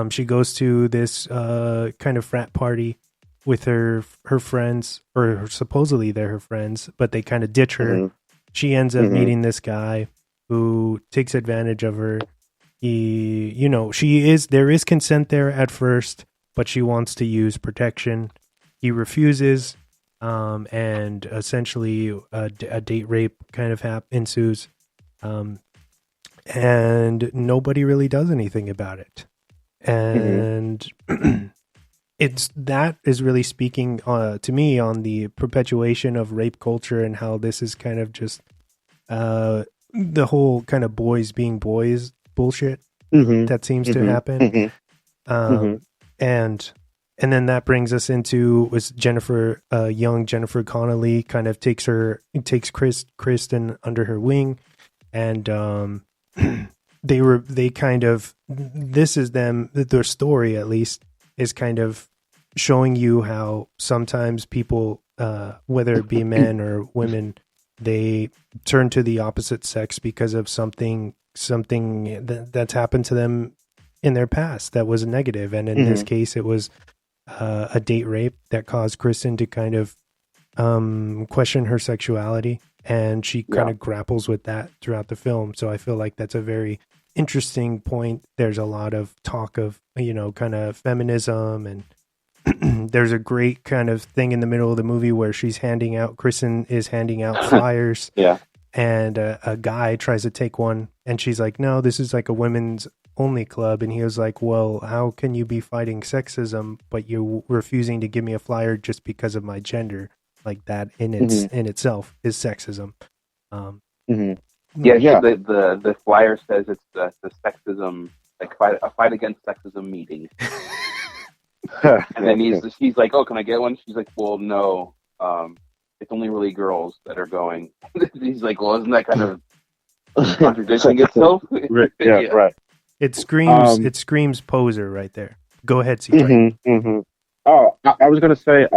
She goes to this kind of frat party with her friends, or supposedly they're her friends, but they kind of ditch her. Mm-hmm. She ends up meeting this guy who takes advantage of her. There is consent there at first, but she wants to use protection. He refuses. And essentially a date rape kind of ensues. And nobody really does anything about it. And that is really speaking to me on the perpetuation of rape culture and how this is kind of just the whole kind of boys being boys bullshit that seems to happen. And then that brings us into was young Jennifer Connelly kind of takes Kristen under her wing, and they kind of, this is them, their story at least is kind of showing you how sometimes people, whether it be men or women, they turn to the opposite sex because of something that's happened to them in their past that was negative, and in this case it was a date rape that caused Kristen to kind of question her sexuality, and she kind of grapples with that throughout the film. So I feel like that's a very interesting point. There's a lot of talk of, kind of feminism, and there's a great kind of thing in the middle of the movie where Kristen is handing out flyers. And a guy tries to take one, and she's like, no, this is like a women's only club. And he was like, well, how can you be fighting sexism, but you're refusing to give me a flyer just because of my gender? Like, that in itself is sexism. The flyer says it's the sexism, like a fight against sexism meeting. And then he's like, oh, can I get one? She's like, well, no, it's only really girls that are going. He's like, well, isn't that kind of contradicting itself? Right. It screams poser right there. Go ahead, CJ. Oh, I was going to say,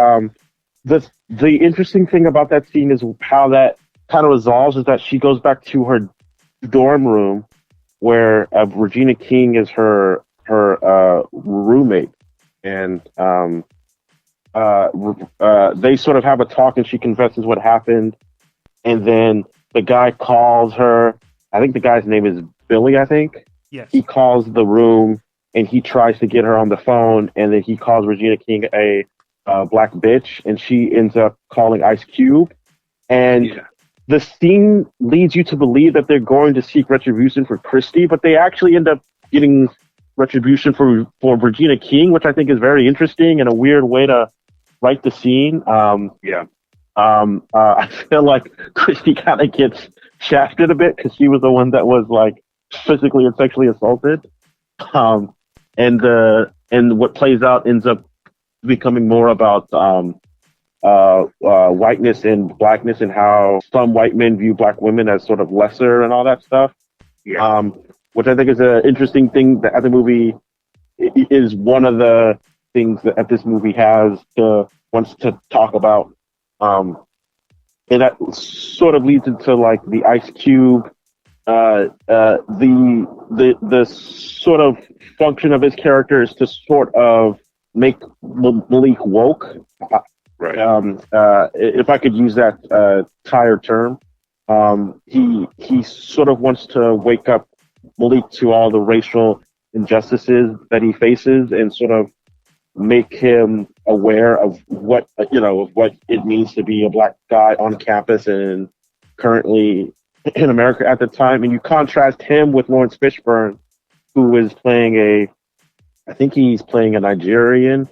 the interesting thing about that scene is how that kind of resolves is that she goes back to her dorm room where Regina King is her roommate, and they sort of have a talk, and she confesses what happened, and then the guy calls her. I think the guy's name is Billy, I think. Yes. He calls the room, and he tries to get her on the phone, and then he calls Regina King a black bitch, and she ends up calling Ice Cube. And the scene leads you to believe that they're going to seek retribution for Christy, but they actually end up getting retribution for Regina King, which I think is very interesting and a weird way to write the scene. I feel like Christy kind of gets shafted a bit because she was the one that was like physically and sexually assaulted. And what plays out ends up becoming more about whiteness and blackness, and how some white men view black women as sort of lesser and all that stuff. Which I think is an interesting thing that the movie is one of the things that this movie wants to talk about. And that sort of leads into like the Ice Cube, the sort of function of his character is to sort of make Malik woke, if I could use that tired term, he sort of wants to wake up Malik to all the racial injustices that he faces and sort of make him aware of what it means to be a black guy on campus and currently in America at the time. And you contrast him with Lawrence Fishburne, who is playing I think he's playing a Nigerian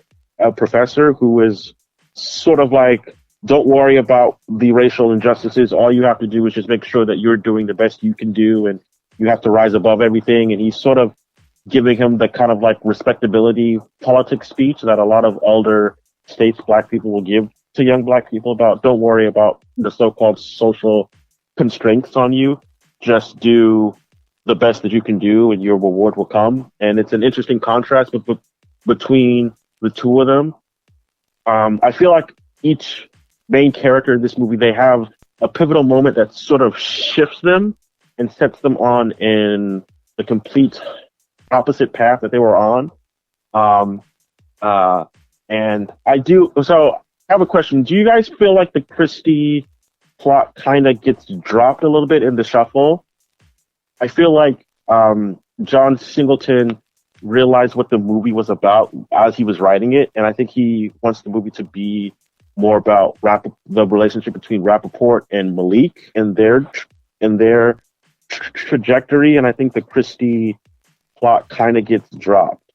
professor who is sort of like, don't worry about the racial injustices. All you have to do is just make sure that you're doing the best you can do, and you have to rise above everything. And he's sort of giving him the kind of like respectability politics speech that a lot of elder states black people will give to young black people about, don't worry about the so-called social constraints on you. Just do the best that you can do and your reward will come. And it's an interesting contrast between the two of them. I feel like each main character in this movie, they have a pivotal moment that sort of shifts them and sets them on in the complete opposite path that they were on. And I have a question. Do you guys feel like the Christie plot kind of gets dropped a little bit in the shuffle? I feel like John Singleton realized what the movie was about as he was writing it, and I think he wants the movie to be more about the relationship between Rappaport and Malik and their trajectory, and I think the Christie plot kind of gets dropped.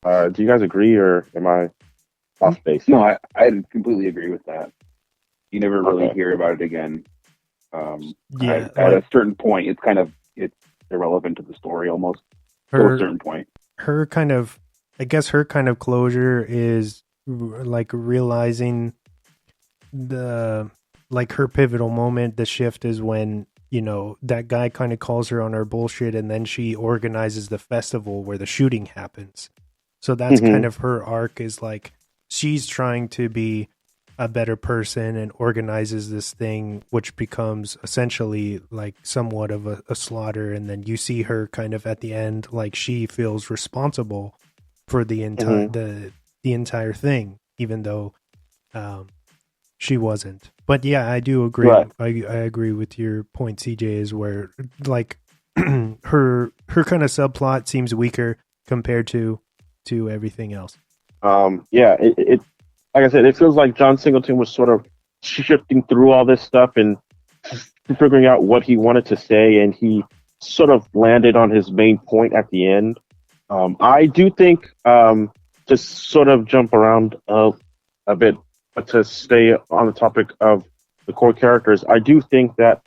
Do you guys agree, or am I off base? No, I completely agree with that. You never really hear about it again. At a certain point, it's irrelevant to the story almost. To a certain point. Her kind of closure is like realizing her pivotal moment. The shift is when, that guy kind of calls her on her bullshit, and then she organizes the festival where the shooting happens. So that's kind of her arc, is like she's trying to be a better person and organizes this thing, which becomes essentially like somewhat of a slaughter. And then you see her kind of at the end, like she feels responsible for the entire the entire thing, even though she wasn't. But yeah, I do agree. Right. I agree with your point, CJ, is where like her kind of subplot seems weaker compared to everything else. It like I said, it feels like John Singleton was sort of shifting through all this stuff and figuring out what he wanted to say, and he sort of landed on his main point at the end. I do think, to sort of jump around a bit, but to stay on the topic of the core characters, I do think that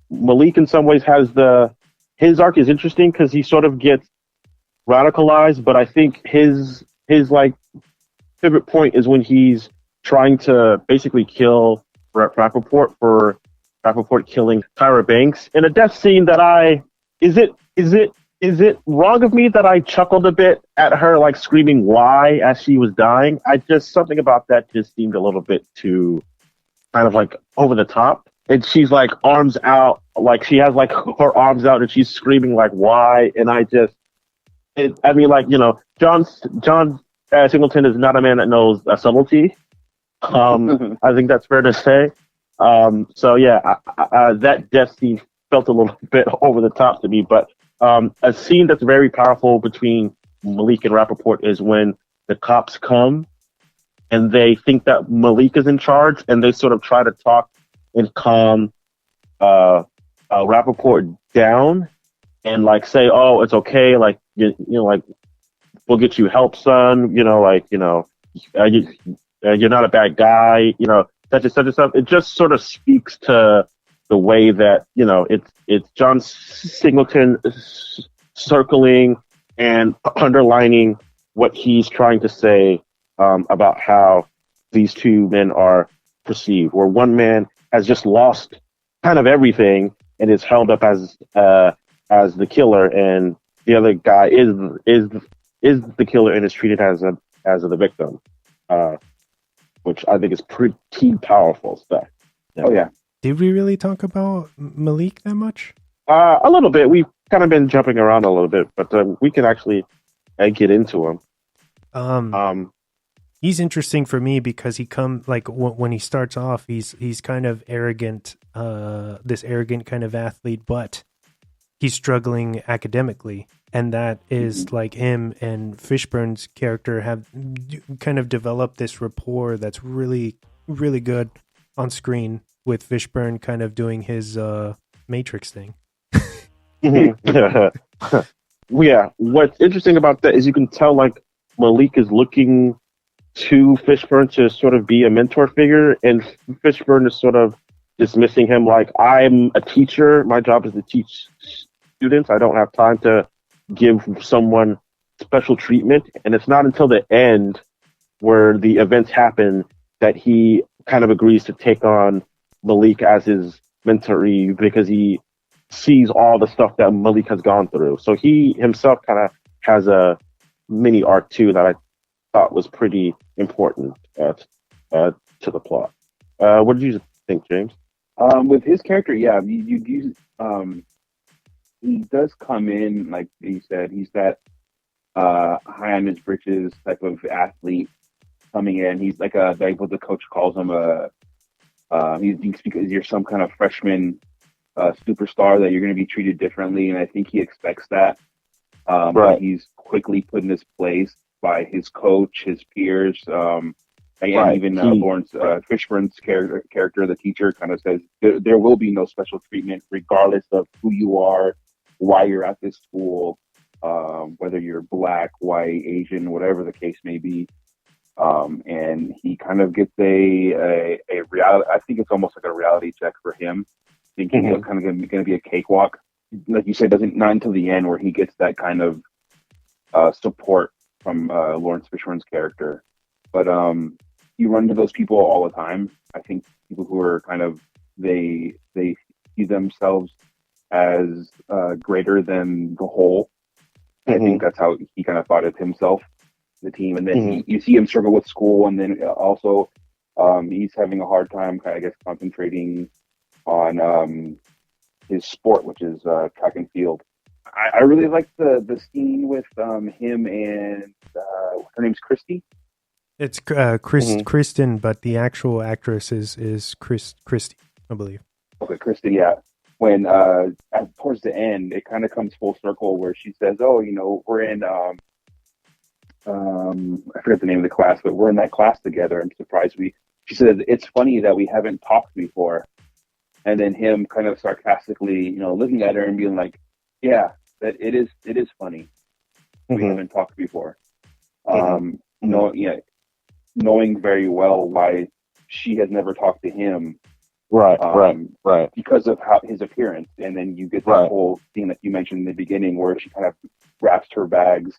Malik in some ways his arc is interesting because he sort of gets radicalized, but I think his like pivot point is when he's trying to basically kill Rappaport for Rappaport killing Tyra Banks in a death scene that is it wrong of me that I chuckled a bit at her like screaming why as she was dying? Something about that just seemed a little bit too kind of like over the top. And she's like arms out, like she has like her arms out and she's screaming like why, and John Singleton is not a man that knows subtlety. I think that's fair to say. That death scene felt a little bit over the top to me. But a scene that's very powerful between Malik and Rappaport is when the cops come and they think that Malik is in charge, and they sort of try to talk and calm Rappaport down and like say, "Oh, it's okay. Like like we'll get you help, son. You're not a bad guy. Such and stuff." It just sort of speaks to the way that it's John Singleton circling and underlining what he's trying to say about how these two men are perceived. Where one man has just lost kind of everything and is held up as the killer, and the other guy is the killer and is treated as the victim, which I think is pretty powerful stuff. Oh yeah. Did we really talk about Malik that much? A little bit. We've kind of been jumping around a little bit, but we can actually get into him. he's interesting for me because he when he starts off, he's kind of arrogant, this arrogant kind of athlete, but he's struggling academically. And that is like him and Fishburne's character have kind of developed this rapport that's really, really good on screen, with Fishburne kind of doing his Matrix thing. Yeah. What's interesting about that is you can tell like Malik is looking to Fishburne to sort of be a mentor figure, and Fishburne is sort of dismissing him like, I'm a teacher. My job is to teach students. I don't have time to give someone special treatment. And it's not until the end where the events happen that he kind of agrees to take on Malik as his mentoree, because he sees all the stuff that Malik has gone through. So he himself kind of has a mini arc too that I thought was pretty important to the plot. What did you think, James? With his character, yeah, he does come in, like you said, he's that high on his britches type of athlete coming in. He's like what the coach calls him he thinks because you're some kind of freshman superstar that you're going to be treated differently, and I think he expects that. Right. But he's quickly put in his place by his coach, his peers, and even Lawrence Fishburne's character, the teacher, kind of says there will be no special treatment regardless of who you are, why you're at this school, whether you're black, white, Asian, whatever the case may be. And he kind of gets a reality. I think it's almost like a reality check for him, thinking it's kind of going to be a cakewalk. Like you said, not until the end where he gets that kind of support from Lawrence Fishburne's character. But you run into those people all the time. I think people who are kind of they see themselves as greater than the whole. I think that's how he kind of thought of himself, the team. And then you see him struggle with school, and then also he's having a hard time, I guess, concentrating on his sport, which is track and field. I really like the scene with him and her name's Christy. It's Kristen, but the actual actress is Christy, I believe. Okay, Christy, yeah. When towards the end, it kind of comes full circle where she says, "Oh, we're in I forget the name of the class, but we're in that class together. I'm surprised She said it's funny that we haven't talked before." And then him kind of sarcastically, looking at her and being like, "Yeah, that it is funny. We haven't talked before." Knowing very well why she has never talked to him. Right. Because of his appearance. And then you get that whole thing that you mentioned in the beginning where she kind of wraps her bags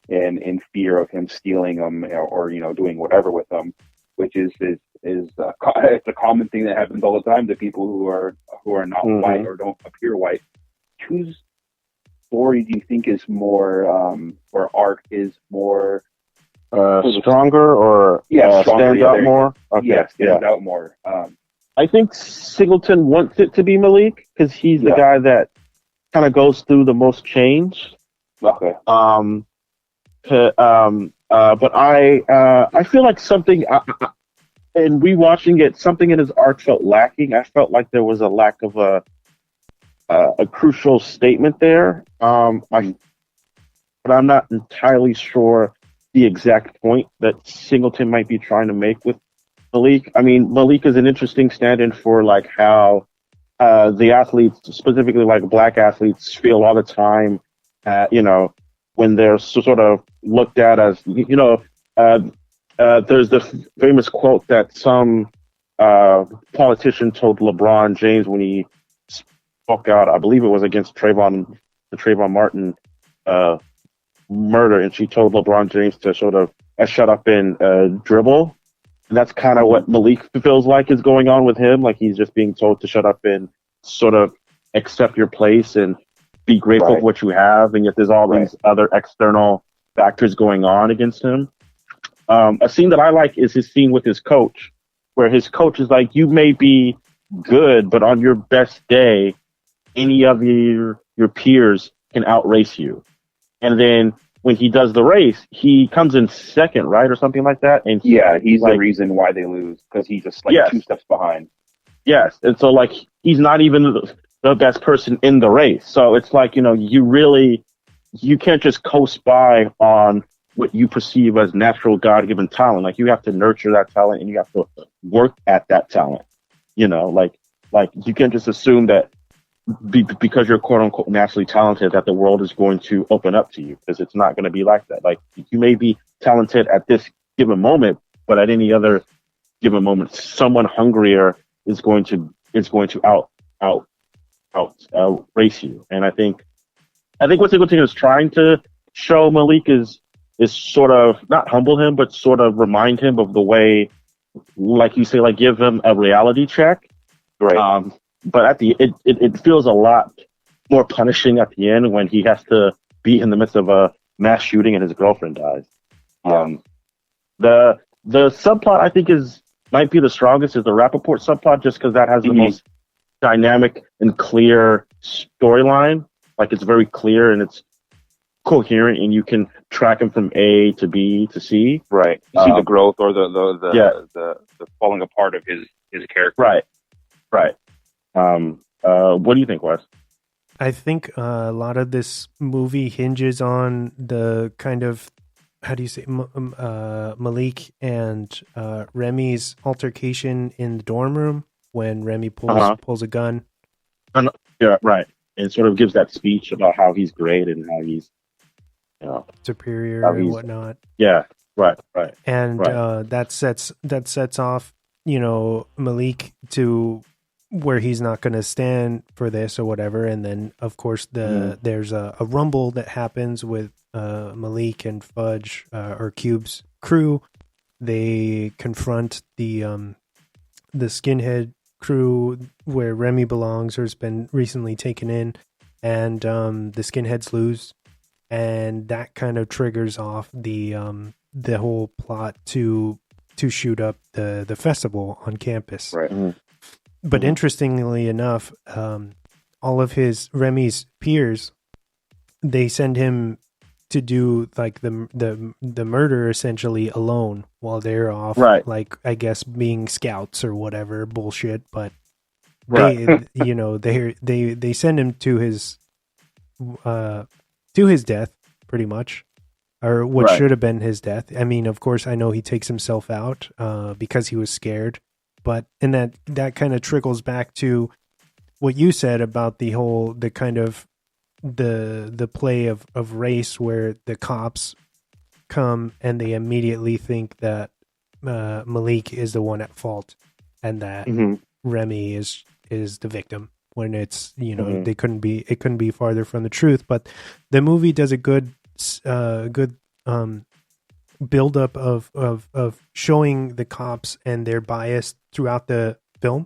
in fear of him stealing them or doing whatever with them, which is it's a common thing that happens all the time to people who are not white or don't appear white. Whose story do you think is more, or arc is more stronger or stronger, stands out more? Okay. Stands out more. I think Singleton wants it to be Malik because he's the guy that kind of goes through the most change. Okay. But I feel like something in rewatching it, something in his arc felt lacking. I felt like there was a lack of a crucial statement there. But I'm not entirely sure the exact point that Singleton might be trying to make with Malik. I mean, Malik is an interesting stand-in for like how the athletes, specifically like black athletes, feel all the time. When they're sort of looked at as, there's the famous quote that some politician told LeBron James when he spoke out, I believe it was against the Trayvon Martin murder, and she told LeBron James to sort of shut up and dribble. And that's kind of what Malik feels like is going on with him. Like he's just being told to shut up and sort of accept your place and be grateful for what you have. And yet there's all these other external factors going on against him. A scene that I like is his scene with his coach, where his coach is like, you may be good, but on your best day, any of your peers can outrace you. And then when he does the race, he comes in second, right, or something like that. And he's the reason why they lose because he's just like 2 steps behind. Yes, and so like he's not even the best person in the race. So it's like, you can't just coast by on what you perceive as natural God-given talent. Like you have to nurture that talent and you have to work at that talent. Like you can't just assume that because you're quote unquote naturally talented that the world is going to open up to you, because it's not going to be like that. Like you may be talented at this given moment, but at any other given moment, someone hungrier is going to out race you. And I think what Singleton is trying to show Malik is sort of not humble him, but sort of remind him of the way, like you say, like give him a reality check. Right. But at the it feels a lot more punishing at the end when he has to be in the midst of a mass shooting and his girlfriend dies. The subplot I think might be the strongest is the Rappaport subplot, just because that has the most dynamic and clear storyline. Like it's very clear and it's coherent, and you can track him from A to B to C. Right. You see the growth or the falling apart of his character. Right. What do you think, Wes? I think a lot of this movie hinges on the kind of, how do you say, Malik and Remy's altercation in the dorm room when Remy pulls a gun. Yeah, right. And sort of gives that speech about how he's great and how he's superior and whatnot. Yeah, right. And that sets off, Malik to where he's not going to stand for this or whatever. And then, of course, there's a rumble that happens with Malik and Fudge or Cube's crew. They confront the skinhead crew where Remy belongs or has been recently taken in, and the skinheads lose, and that kind of triggers off the whole plot to shoot up the festival on campus. Right. Mm-hmm. But interestingly enough, all of Remy's peers, they send him to do like the murder essentially alone while they're off, like I guess being scouts or whatever bullshit. But they send him to his death pretty much, or what should have been his death. I mean, of course, I know he takes himself out because he was scared. But and that kind of trickles back to what you said about the kind of the play of race, where the cops come and they immediately think that Malik is the one at fault and that Remy is the victim, when it's it couldn't be farther from the truth. But the movie does a good buildup of showing the cops and their bias throughout the film,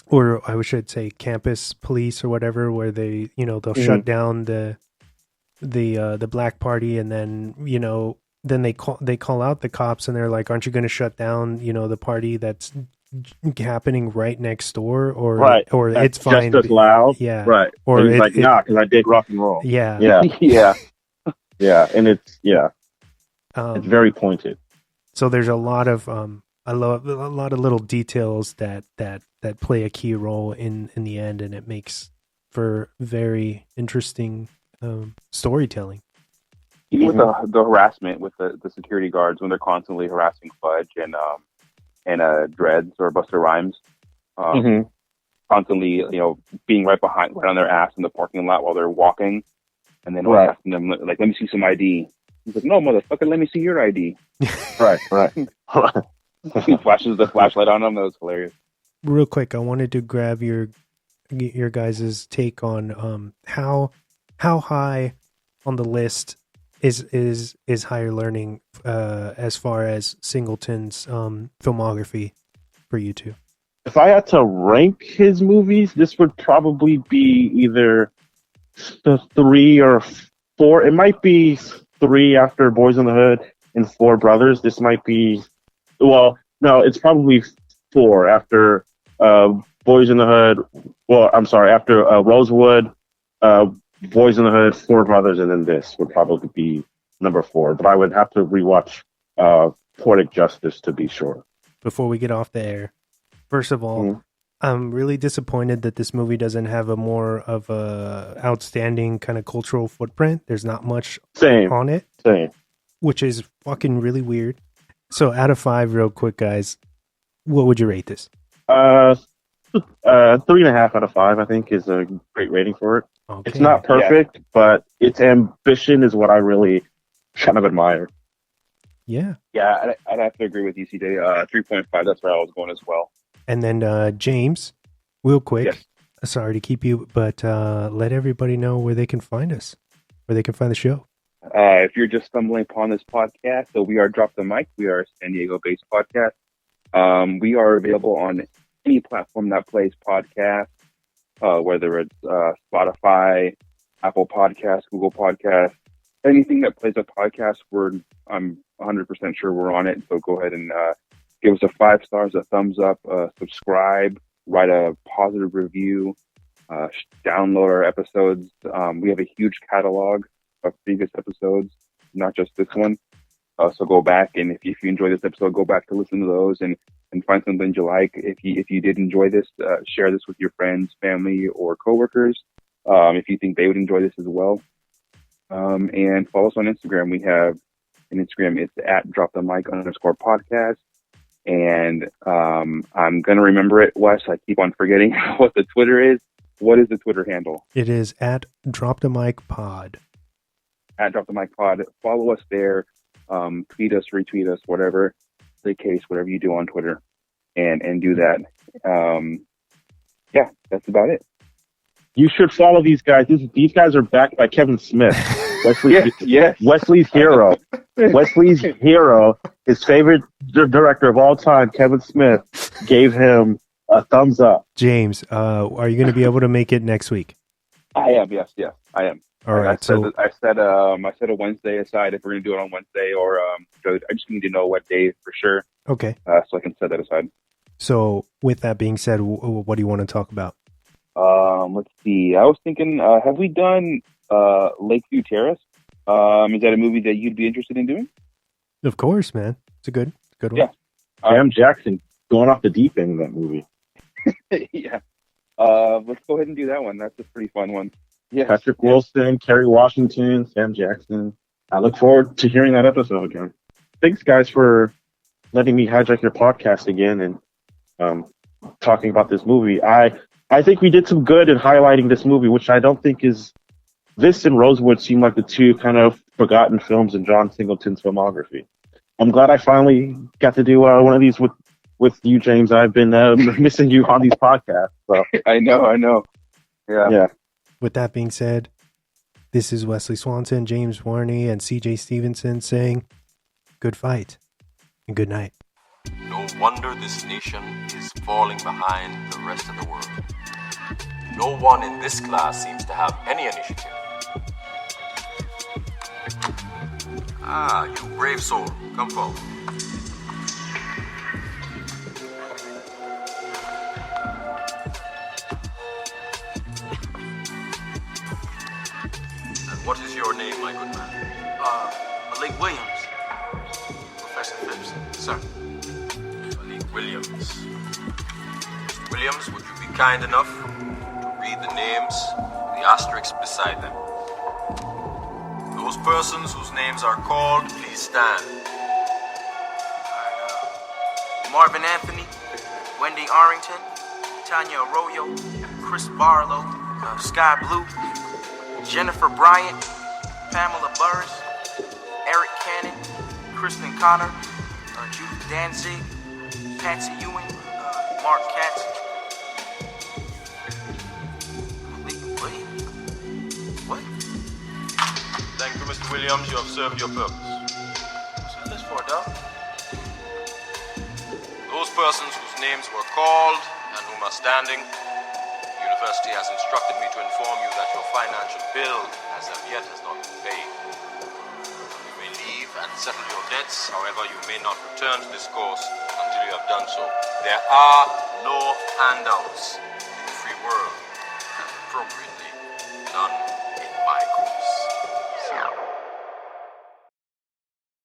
or I should say campus police or whatever, where they they'll shut down the black party, and then then they call out the cops and they're like, aren't you going to shut down the party that's happening right next door, or it's fine, just as loud, right, or and he's like, nah, because I dig rock and roll, yeah, and it's it's very pointed. So there's a lot of little details that play a key role in the end, and it makes for very interesting storytelling. Even with the harassment with the security guards, when they're constantly harassing Fudge and Dreads or Buster Rhymes, constantly being right on their ass in the parking lot while they're walking, and then asking them like, let me see some ID. He's like, no, motherfucker, let me see your ID. Right. He flashes the flashlight on them. That was hilarious. Real quick, I wanted to grab your guys' take on how high on the list is Higher Learning as far as Singleton's filmography for you two. If I had to rank his movies, this would probably be either the 3 or 4. It might be 3 after Boys in the Hood and 4 Brothers. This might be, well, no, it's probably 4 after Boys in the Hood. Well, I'm sorry, after Rosewood, Boys in the Hood, Four Brothers, and then this would probably be number 4. But I would have to rewatch Poetic Justice to be sure. Before we get off the air, first of all, I'm really disappointed that this movie doesn't have a more of a outstanding kind of cultural footprint. There's not much on it. Same. Which is fucking really weird. So out of 5, real quick, guys, what would you rate this? 3.5 out of 5, I think, is a great rating for it. Okay. It's not perfect, but its ambition is what I really kind of admire. Yeah. Yeah, I'd have to agree with you, CJ. 3.5, that's where I was going as well. And then James, real quick, Yes. Sorry to keep you, but let everybody know where they can find us, where they can find the show. If you're just stumbling upon this podcast, so we are Drop the Mic. We are a San Diego-based podcast. We are available on any platform that plays podcasts, whether it's Spotify, Apple Podcasts, Google Podcasts, anything that plays a podcast. I'm 100% sure we're on it. So go ahead and give us a 5 stars, a thumbs up, subscribe, write a positive review, download our episodes. We have a huge catalog of previous episodes, not just this one. So go back, and if you enjoy this episode, go back to listen to those and find something you like. If you did enjoy this, share this with your friends, family, or coworkers. If you think they would enjoy this as well. And follow us on Instagram. We have an Instagram. It's at @dropthemic_podcast. And I'm going to remember it, Wes. I keep on forgetting what the Twitter is. What is the Twitter handle? It is at @DropTheMicPod. At @DropTheMicPod. Follow us there. Tweet us, retweet us, whatever the case, whatever you do on Twitter. And do that. Yeah, that's about it. You should follow these guys. These guys are backed by Kevin Smith. Wesley's hero. Wesley's hero, his favorite director of all time, Kevin Smith, gave him a thumbs up. James, are you going to be able to make it next week? I am. Yes, I am. All right. I set a Wednesday aside if we're going to do it on Wednesday, or I just need to know what day for sure. Okay. So I can set that aside. So with that being said, what do you want to talk about? Let's see. I was thinking, have we done Lakeview Terrace? Is that a movie that you'd be interested in doing? Of course, man. It's a good one. Yeah. Sam Jackson going off the deep end of that movie. Yeah. Let's go ahead and do that one. That's a pretty fun one. Yeah. Patrick Wilson, Kerry Washington, Sam Jackson. I look forward to hearing that episode again. Thanks, guys, for letting me hijack your podcast again and talking about this movie. I think we did some good in highlighting this movie, which I don't think is... This and Rosewood seem like the two kind of forgotten films in John Singleton's filmography. I'm glad I finally got to do one of these with you, James. I've been missing you on these podcasts. So. I know. Yeah. With that being said, this is Wesley Swanson, James Warney, and CJ Stevenson saying good fight and good night. No wonder this nation is falling behind the rest of the world. No one in this class seems to have any initiative. You brave soul, come forward. And what is your name, my good man? Malik Williams. Professor Phipps, sir. Malik Williams. Williams, would you be kind enough to read the names, the asterisks beside them? Those persons whose names are called, please stand. Marvin Anthony, Wendy Arrington, Tanya Arroyo, Chris Barlow, Sky Blue, Jennifer Bryant, Pamela Burris, Eric Cannon, Kristen Connor, Judith Danzig, Patsy Ewing, Mark Katz. What? Thank you, Mr. Williams. You have served your purpose. What's this for, dog? Those persons whose names were called and whom are standing, the university has instructed me to inform you that your financial bill as of yet has not been paid. You may leave and settle your debts, however you may not return to this course until you have done so. There are no handouts in the free world, and appropriately, none in by Goose. So,